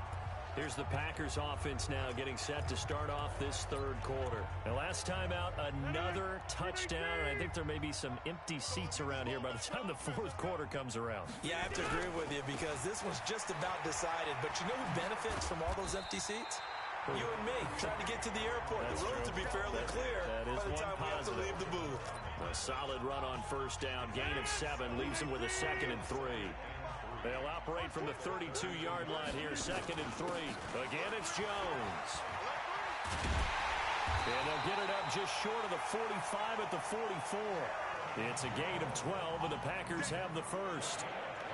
Here's the Packers offense now getting set to start off this 3rd quarter. The last time out, another touchdown. I think there may be some empty seats around here by the time the 4th quarter comes around. Yeah, I have to agree with you because this one's just about decided. But you know who benefits from all those empty seats? You and me, trying to get to the airport. That's the roads will be fairly clear by the time we have to leave the booth. A solid run on 1st down. Gain of 7 leaves them with a 2nd and 3. They'll operate from the 32-yard line here, 2nd and 3. Again, it's Jones. And they'll get it up just short of the 45 at the 44. It's a gain of 12, and the Packers have the first.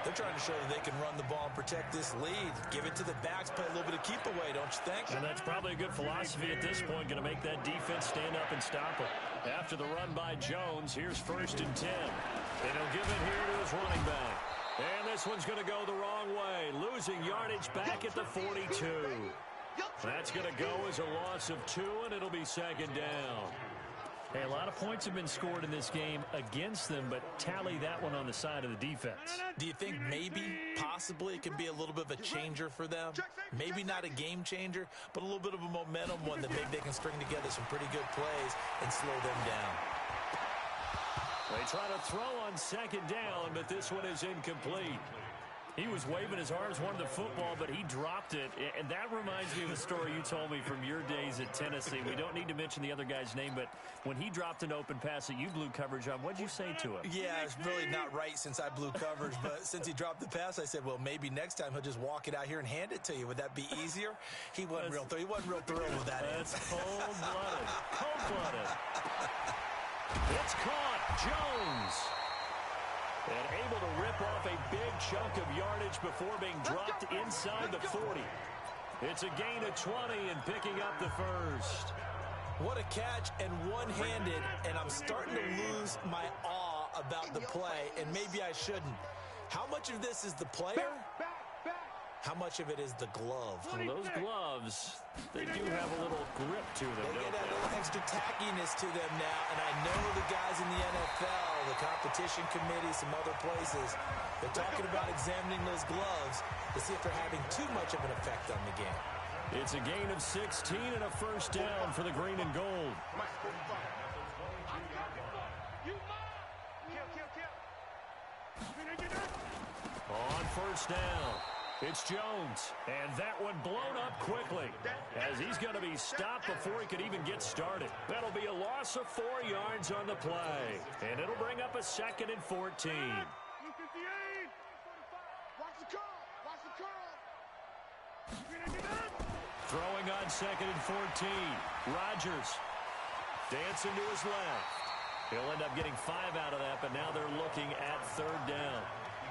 They're trying to show that they can run the ball and protect this lead. Give it to the backs, play a little bit of keep away, don't you think? And that's probably a good philosophy at this point, going to make that defense stand up and stop it. After the run by Jones, here's 1st and 10. And he'll give it here to his running back. And this one's going to go the wrong way. Losing yardage back at the 42. That's going to go as a loss of 2, and it'll be 2nd down. Hey, a lot of points have been scored in this game against them, but tally that one on the side of the defense. Do you think maybe, possibly, it can be a little bit of a changer for them? Maybe not a game changer, but a little bit of a momentum one that maybe they can string together some pretty good plays and slow them down. They try to throw on 2nd down, but this one is incomplete. He was waving his arms, wanted the football, but he dropped it. And that reminds me of a story you told me from your days at Tennessee. We don't need to mention the other guy's name, but when he dropped an open pass that you blew coverage on, what'd you say to him? Yeah, it's really not right since I blew coverage, but since he dropped the pass, I said, well, maybe next time he'll just walk it out here and hand it to you. Would that be easier? He wasn't real thrilled with that. That's cold-blooded. Cold-blooded. It's caught. Jones. And able to rip off a big chunk of yardage before being dropped inside the 40. It's a gain of 20 and picking up the first. What a catch and one-handed, and I'm starting to lose my awe about the play, and maybe I shouldn't. How much of this is the player? How much of it is the glove? Well, those gloves, they do have a little grip to them, they get a little extra tackiness to them now, and I know the guys in the NFL, the competition committee, some other places, they're talking about examining those gloves to see if they're having too much of an effect on the game. It's a gain of 16 and a first down for the green and gold. On first down, it's Jones, and that one blown up quickly as he's going to be stopped before he could even get started. That'll be a loss of 4 yards on the play, and it'll bring up a 2nd and 14. Throwing on 2nd and 14. Rodgers dancing to his left. He'll end up getting 5 out of that, but now they're looking at 3rd down.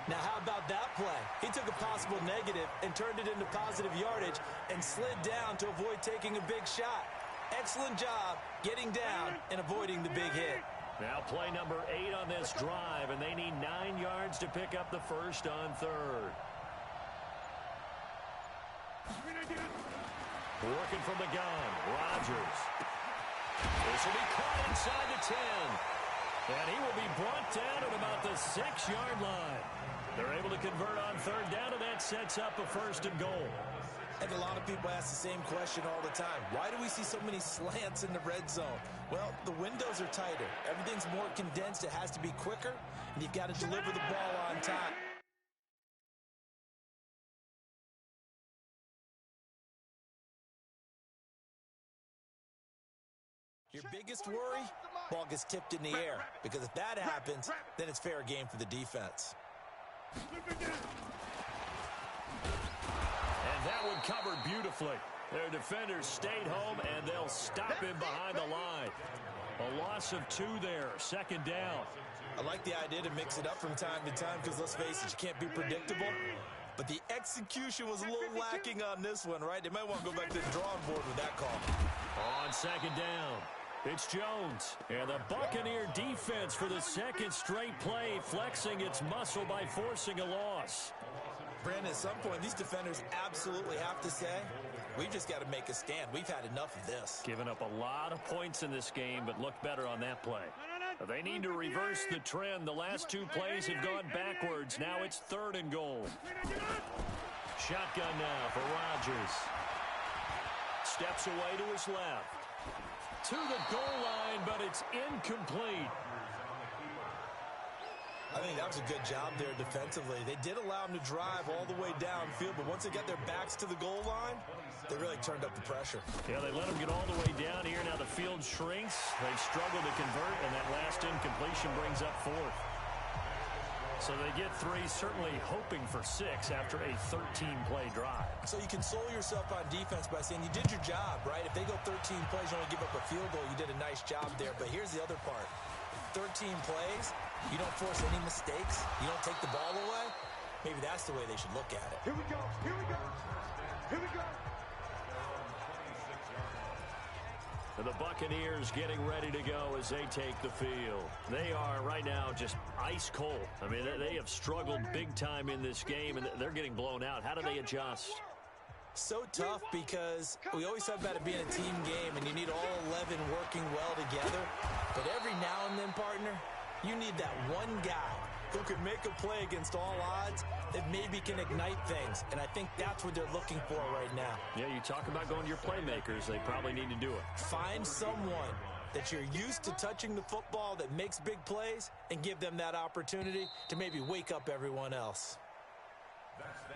Now, how about that play? He took a possible negative and turned it into positive yardage and slid down to avoid taking a big shot. Excellent job getting down and avoiding the big hit. Now play number 8 on this drive, and they need 9 yards to pick up the first on 3rd. Working from the gun, Rodgers. This will be caught inside the 10. And he will be brought down at about the 6-yard line. They're able to convert on 3rd down, and that sets up a 1st and goal. And a lot of people ask the same question all the time. Why do we see so many slants in the red zone? Well, the windows are tighter. Everything's more condensed. It has to be quicker, and you've got to deliver the ball on time. Your biggest worry? Ball gets tipped in the air. Because if that happens, then it's fair game for the defense. And that one covered beautifully. Their defenders stayed home, and they'll stop him behind the line. A loss of 2 there, 2nd down. I like the idea to mix it up from time to time because, let's face it, you can't be predictable. But the execution was a little lacking on this one, right? They might want to go back to the drawing board with that call. On 2nd down, it's Jones. And the Buccaneer defense for the 2nd straight play, flexing its muscle by forcing a loss. Brandon, at some point, these defenders absolutely have to say, we've just got to make a stand. We've had enough of this. Given up a lot of points in this game, but looked better on that play. They need to reverse the trend. The last 2 plays have gone backwards. Now it's 3rd and goal. Shotgun now for Rodgers. Steps away to his left. To the goal line, but it's incomplete. I think that was a good job there defensively. They did allow him to drive all the way downfield, but once they got their backs to the goal line, they really turned up the pressure. Yeah, they let him get all the way down here. Now the field shrinks. They've struggled to convert, and that last incompletion brings up 4th. So they get 3, certainly hoping for 6 after a 13-play drive. So you console yourself on defense by saying you did your job, right? If they go 13 plays, you only give up a field goal, you did a nice job there. But here's the other part. 13 plays, you don't force any mistakes, you don't take the ball away. Maybe that's the way they should look at it. Here we go, here we go, here we go. And the Buccaneers getting ready to go as they take the field. They are right now just ice cold. I mean, they have struggled big time in this game, and they're getting blown out. How do they adjust? So tough because we always talk about it being a team game, and you need all 11 working well together. But every now and then, partner, you need that one guy who can make a play against all odds that maybe can ignite things. And I think that's what they're looking for right now. Yeah, you talk about going to your playmakers. They probably need to do it. Find someone that you're used to touching the football that makes big plays and give them that opportunity to maybe wake up everyone else.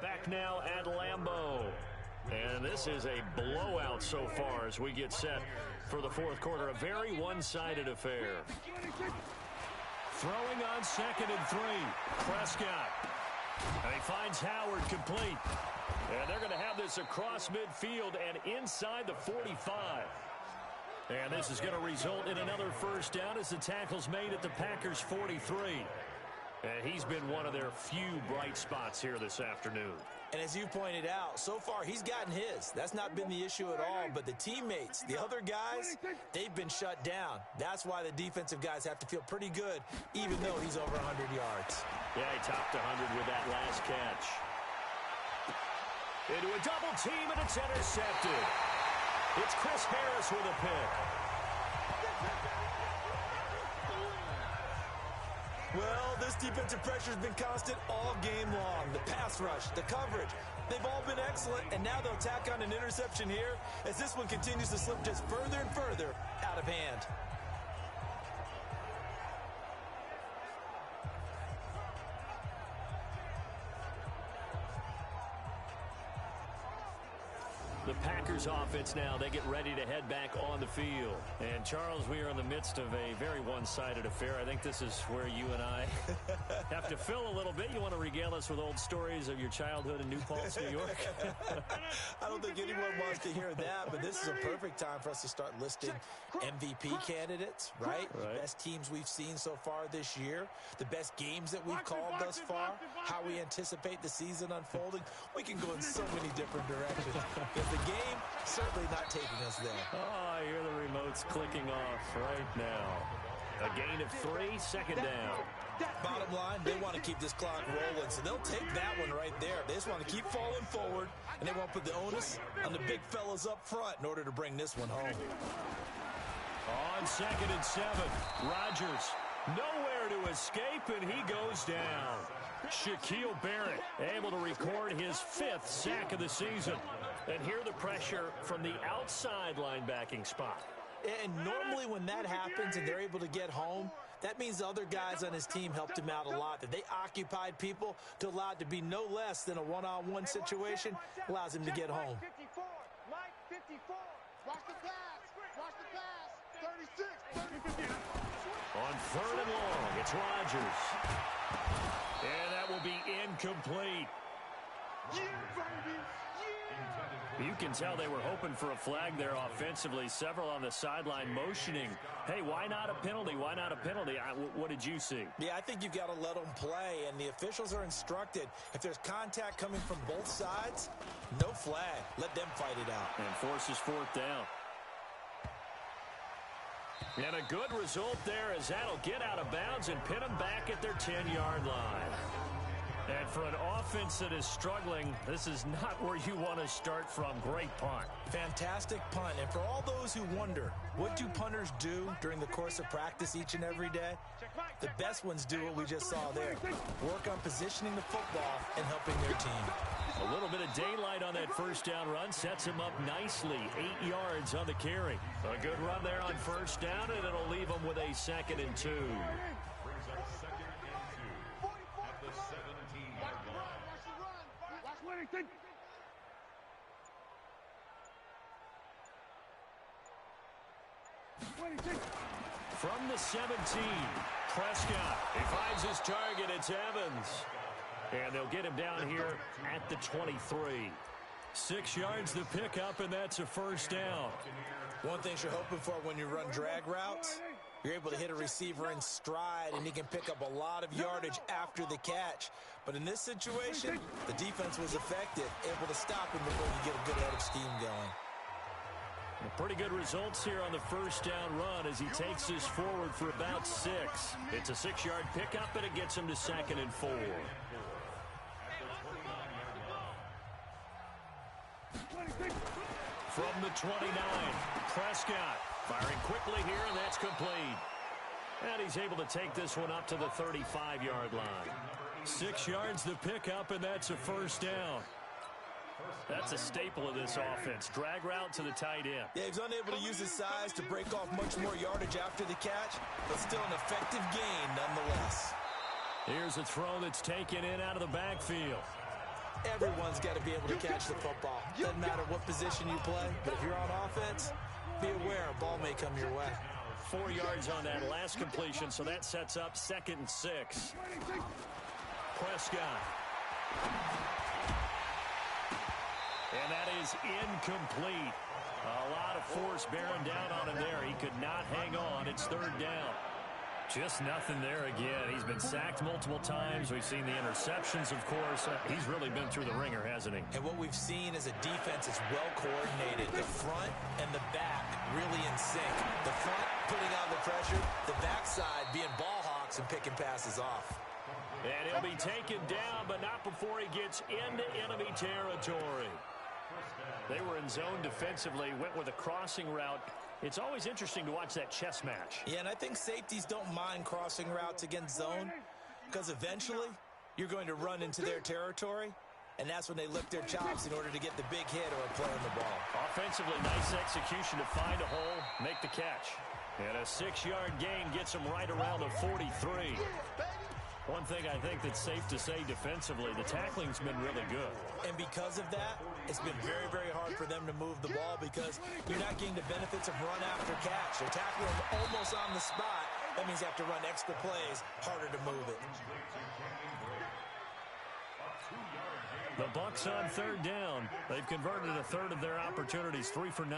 Back now at Lambeau. And this is a blowout so far as we get set for the 4th quarter. A very one-sided affair. Throwing on 2nd and 3. Prescott. And he finds Howard complete. And they're going to have this across midfield and inside the 45. And this is going to result in another first down as the tackle's made at the Packers' 43. And he's been one of their few bright spots here this afternoon. And as you pointed out, so far he's gotten his. That's not been the issue at all. But the teammates, the other guys, they've been shut down. That's why the defensive guys have to feel pretty good, even though he's over 100 yards. Yeah, he topped 100 with that last catch. Into a double team, and it's intercepted. It's Chris Harris with a pick. Well, this defensive pressure has been constant all game long. The pass rush, the coverage, They've all been excellent, and now they'll tack on an interception here as this one continues to slip just further and further out of hand. The Packers offense now, they get ready to head back on the field. And, Charles, we are in the midst of a very one-sided affair. I think this is where you and I have to fill a little bit. You want to regale us with old stories of your childhood in New Paltz, New York? I don't think anyone wants to hear that, but this is a perfect time for us to start listing MVP candidates, right? The best teams we've seen so far this year, the best games that we've called thus far, how we anticipate the season unfolding. We can go in so many different directions. The game certainly not taking us there. Oh, I hear the remotes clicking off right now. A gain of 3, second down. Bottom line, they want to keep this clock rolling, so they'll take that one right there. They just want to keep falling forward, and they want to put the onus on the big fellas up front in order to bring this one home. On 2nd and 7, Rodgers nowhere to escape, and he goes down. Shaquille Barrett able to record his 5th sack of the season. And hear the pressure from the outside linebacking spot. And normally when that happens and they're able to get home, that means the other guys on his team helped him out a lot. That they occupied people to allow it to be no less than a one-on-one situation, allows him to get home. Mike 54. Watch the pass. Watch the pass. 36. On 3rd and long, it's Rodgers. And that will be incomplete. Yeah, baby. You can tell they were hoping for a flag there offensively. Several on the sideline motioning. Hey, why not a penalty? Why not a penalty? What did you see? Yeah, I think you've got to let them play, and the officials are instructed. If there's contact coming from both sides, no flag. Let them fight it out. And forces 4th down. And a good result there as that'll get out of bounds and pin them back at their 10-yard line. And for an offense that is struggling, this is not where you want to start from. Great punt. Fantastic punt. And for all those who wonder, what do punters do during the course of practice each and every day? The best ones do what we just saw there. Work on positioning the football and helping their team. A little bit of daylight on that 1st down run sets him up nicely. 8 yards on the carry. A good run there on 1st down, and it'll leave him with a 2nd and 2. From the 17, Prescott. He finds his target. It's Evans. And they'll get him down here at the 23. 6 yards to pick up, and that's a 1st down. One thing you're hoping for when you run drag routes, you're able to hit a receiver in stride, and he can pick up a lot of yardage after the catch. But in this situation, the defense was effective, able to stop him before you get a good head of steam going. Pretty good results here on the 1st down run as he takes this forward for about 6. It's a 6-yard pickup, and it gets him to 2nd and 4. From the 29, Prescott firing quickly here, and that's complete. And he's able to take this one up to the 35-yard line. 6 yards to pick up, and that's a 1st down. That's a staple of this offense. Drag route to the tight end. Yeah, he's unable to use his size to break off much more yardage after the catch, but still an effective gain nonetheless. Here's a throw that's taken in out of the backfield. Everyone's got to be able to catch the football. Doesn't matter what position you play, but if you're on offense, be aware a ball may come your way. 4 yards on that last completion, so that sets up 2nd and 6. Prescott. And that is incomplete. A lot of force bearing down on him there. He could not hang on. It's 3rd down. Just nothing there again. He's been sacked multiple times. We've seen the interceptions, of course. He's really been through the ringer, hasn't he? And what we've seen is a defense that's well coordinated. The front and the back really in sync. The front putting on the pressure. The backside being ball hawks and picking passes off. And he'll be taken down, but not before he gets into enemy territory. They were in zone defensively, went with a crossing route. It's always interesting to watch that chess match. Yeah, and I think safeties don't mind crossing routes against zone because eventually you're going to run into their territory, and that's when they lick their chops in order to get the big hit or a play on the ball. Offensively, nice execution to find a hole, make the catch. And a 6-yard gain gets them right around the 43. One thing I think that's safe to say defensively, the tackling's been really good. And because of that, it's been very, very hard for them to move the ball because you're not getting the benefits of run after catch. They're tackling them almost on the spot. That means they have to run extra plays, harder to move it. The Bucs on 3rd down. They've converted a third of their opportunities, 3 for 9.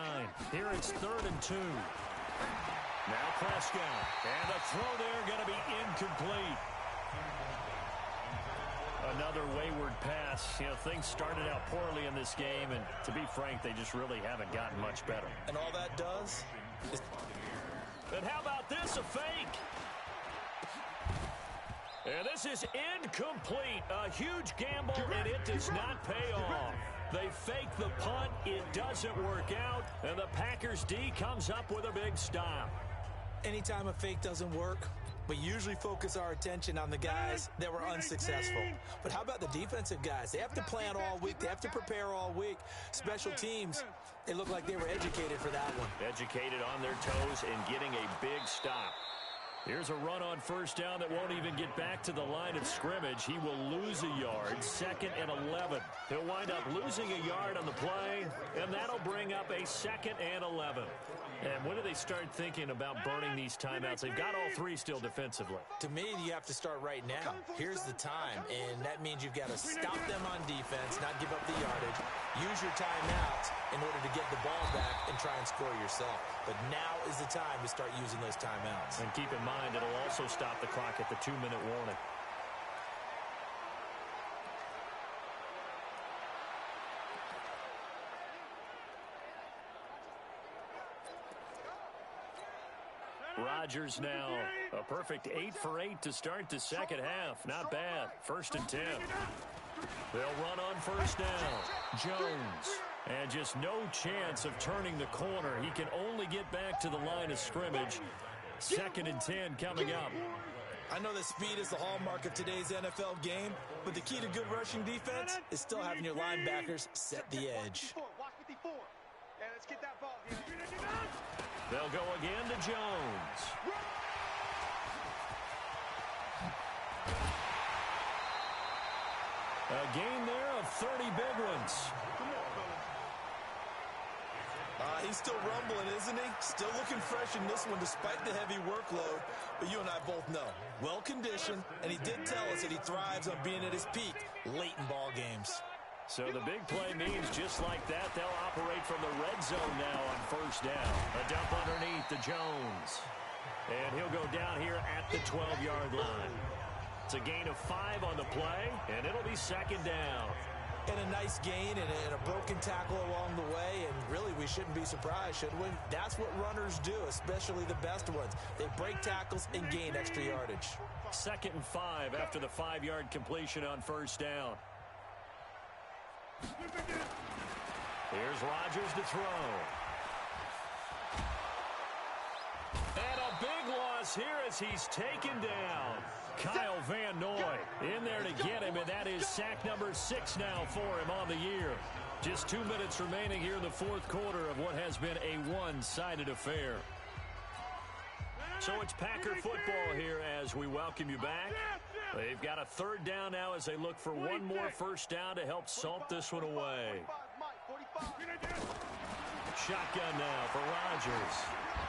Here it's 3rd and 2. Now Prescott. And the throw there going to be incomplete. Another wayward pass. You know, things started out poorly in this game, and to be frank, they just really haven't gotten much better. And all that does is... And how about this, a fake? And this is incomplete. A huge gamble, and it does not pay off. They fake the punt. It doesn't work out, and the Packers D comes up with a big stop. Anytime a fake doesn't work, we usually focus our attention on the guys that were unsuccessful. But how about the defensive guys? They have to plan all week. They have to prepare all week. Special teams, they look like they were educated for that one. Educated on their toes and getting a big stop. Here's a run on 1st down that won't even get back to the line of scrimmage. He will lose a yard, 2nd and 11. He'll wind up losing a yard on the play, and that'll bring up a 2nd and 11. And when do they start thinking about burning these timeouts? They've got all 3 still defensively. To me, you have to start right now. Here's the time, and that means you've got to stop them on defense, not give up the yardage, use your timeouts in order to get the ball back and try and score yourself. But now is the time to start using those timeouts. And keep in mind, it'll also stop the clock at the 2-minute warning. Rodgers now a perfect 8 for 8 to start the 2nd half. Not bad. 1st and 10. They'll run on 1st down. Jones. And just no chance of turning the corner. He can only get back to the line of scrimmage. 2nd and 10 coming up. I know that speed is the hallmark of today's NFL game, but the key to good rushing defense is still having your linebackers set the edge. They'll go again to Jones. A gain there of 30 big ones. He's still rumbling, isn't he? Still looking fresh in this one despite the heavy workload. But you and I both know, well-conditioned, and he did tell us that he thrives on being at his peak late in ball games. So the big play means just like that, they'll operate from the red zone now on 1st down. A dump underneath to Jones. And he'll go down here at the 12-yard line. It's a gain of 5 on the play, and it'll be 2nd down. And a nice gain and a broken tackle along the way, and really we shouldn't be surprised, should we? That's what runners do, especially the best ones. They break tackles and gain extra yardage. 2nd and 5 after the 5-yard completion on 1st down. Here's Rodgers to throw. And a big loss here as he's taken down. Kyle Van Noy in there to get him, and that is sack number 6 now for him on the year. Just 2 minutes remaining here in the 4th quarter of what has been a one-sided affair. So it's Packer football here as we welcome you back. They've got a 3rd down now as they look for one more 1st down to help salt this one away. Shotgun now for Rodgers.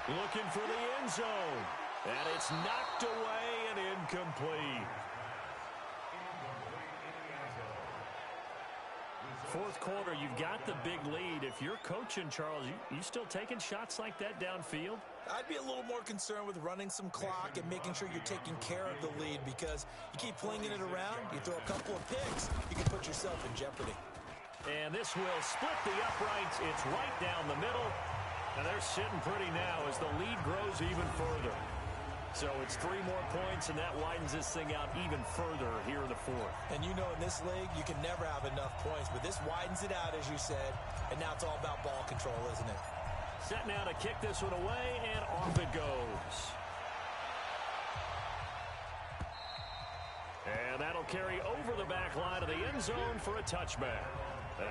Looking for the end zone. And it's knocked away and incomplete. 4th quarter, you've got the big lead. If you're coaching, Charles, you still taking shots like that downfield? I'd be a little more concerned with running some clock and making sure you're taking care of the lead, because you keep flinging it around, you throw a couple of picks, you can put yourself in jeopardy. And this will split the uprights. It's right down the middle. And they're sitting pretty now as the lead grows even further. So it's 3 more points, and that widens this thing out even further here in the 4th. And you know in this league, you can never have enough points, but this widens it out, as you said, and now it's all about ball control, isn't it? Set now to kick this one away, and off it goes. And that'll They'll carry over the back line of the end zone for a touchback.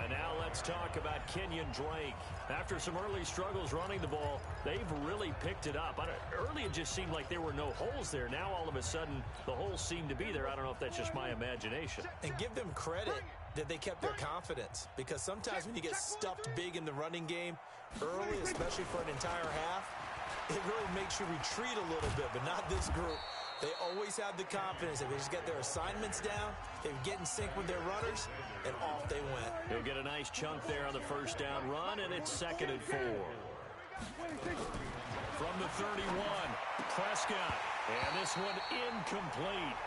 And now let's talk about Kenyon Drake. After some early struggles running the ball, they've really picked it up. Early it just seemed like there were no holes there. Now all of a sudden the holes seem to be there. I don't know if that's just my imagination. And give them credit that they kept their confidence, because sometimes when you get stuffed big in the running game early, especially for an entire half, it really makes you retreat a little bit, but not this group. They always have the confidence that they just get their assignments down, they get in sync with their runners, and off they went. He'll get a nice chunk there on the first down run, and it's 2nd and 4. From the 31, Prescott. And this one incomplete.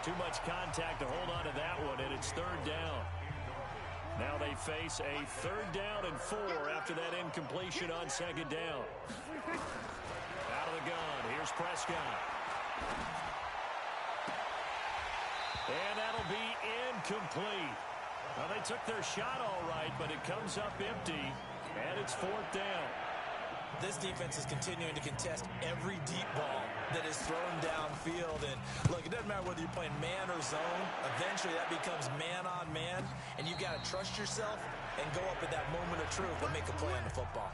Too much contact to hold on to that one, and it's 3rd down. Now they face a 3rd down and 4 after that incompletion on 2nd down. Out of the gun, here's Prescott. And that'll be incomplete. Well, they took their shot all right, but it comes up empty, and it's 4th down. This defense is continuing to contest every deep ball that is thrown downfield. And look, it doesn't matter whether you're playing man or zone. Eventually that becomes man on man, and you got to trust yourself and go up at that moment of truth and make a play on the football.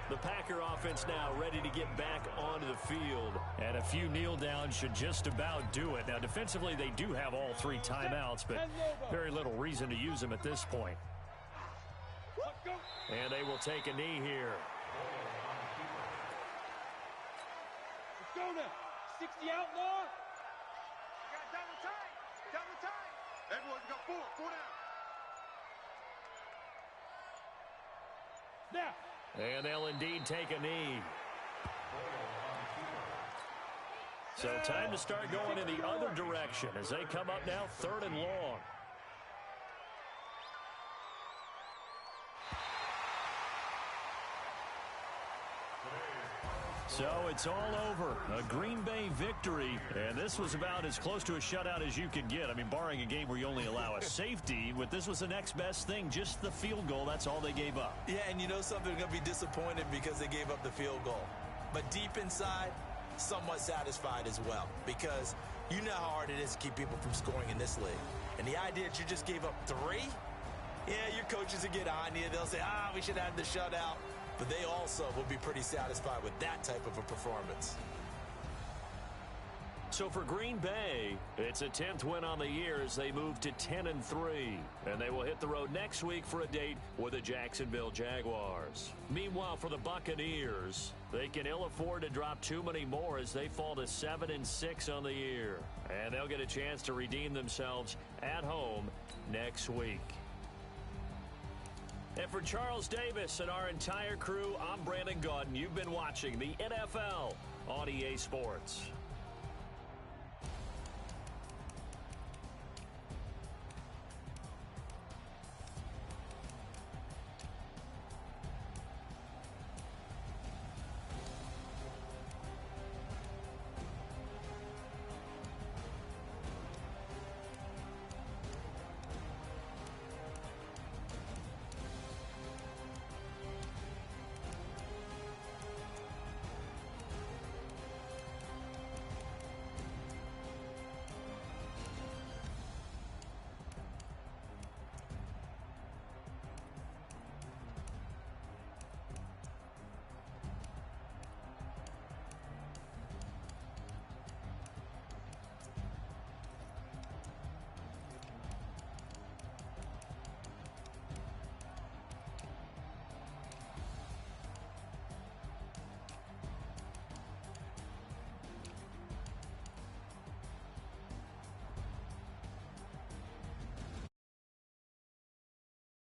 The Packer offense now ready to get back onto the field. And a few kneel downs should just about do it. Now, defensively, they do have all 3 timeouts, but very little reason to use them at this point. And they will take a knee here. Let's go now. 60 outlaw. Got double time. Double time. Everyone's got 4. 4 down. Now. And they'll indeed take a knee. So time to start going in the other direction as they come up now 3rd and long. So it's all over. A Green Bay victory. And this was about as close to a shutout as you could get. I mean, barring a game where you only allow a safety, but this was the next best thing. Just the field goal. That's all they gave up. Yeah, and you know something, they're going to be disappointed because they gave up the field goal. But deep inside, somewhat satisfied as well, because you know how hard it is to keep people from scoring in this league. And the idea that you just gave up 3, yeah, your coaches will get on you. They'll say, we should have the shutout. But they also will be pretty satisfied with that type of a performance. So for Green Bay, it's a 10th win on the year as they move to 10-3. And they will hit the road next week for a date with the Jacksonville Jaguars. Meanwhile, for the Buccaneers, they can ill afford to drop too many more as they fall to 7-6 on the year. And they'll get a chance to redeem themselves at home next week. And for Charles Davis and our entire crew, I'm Brandon Gaudin. You've been watching the NFL on EA Sports.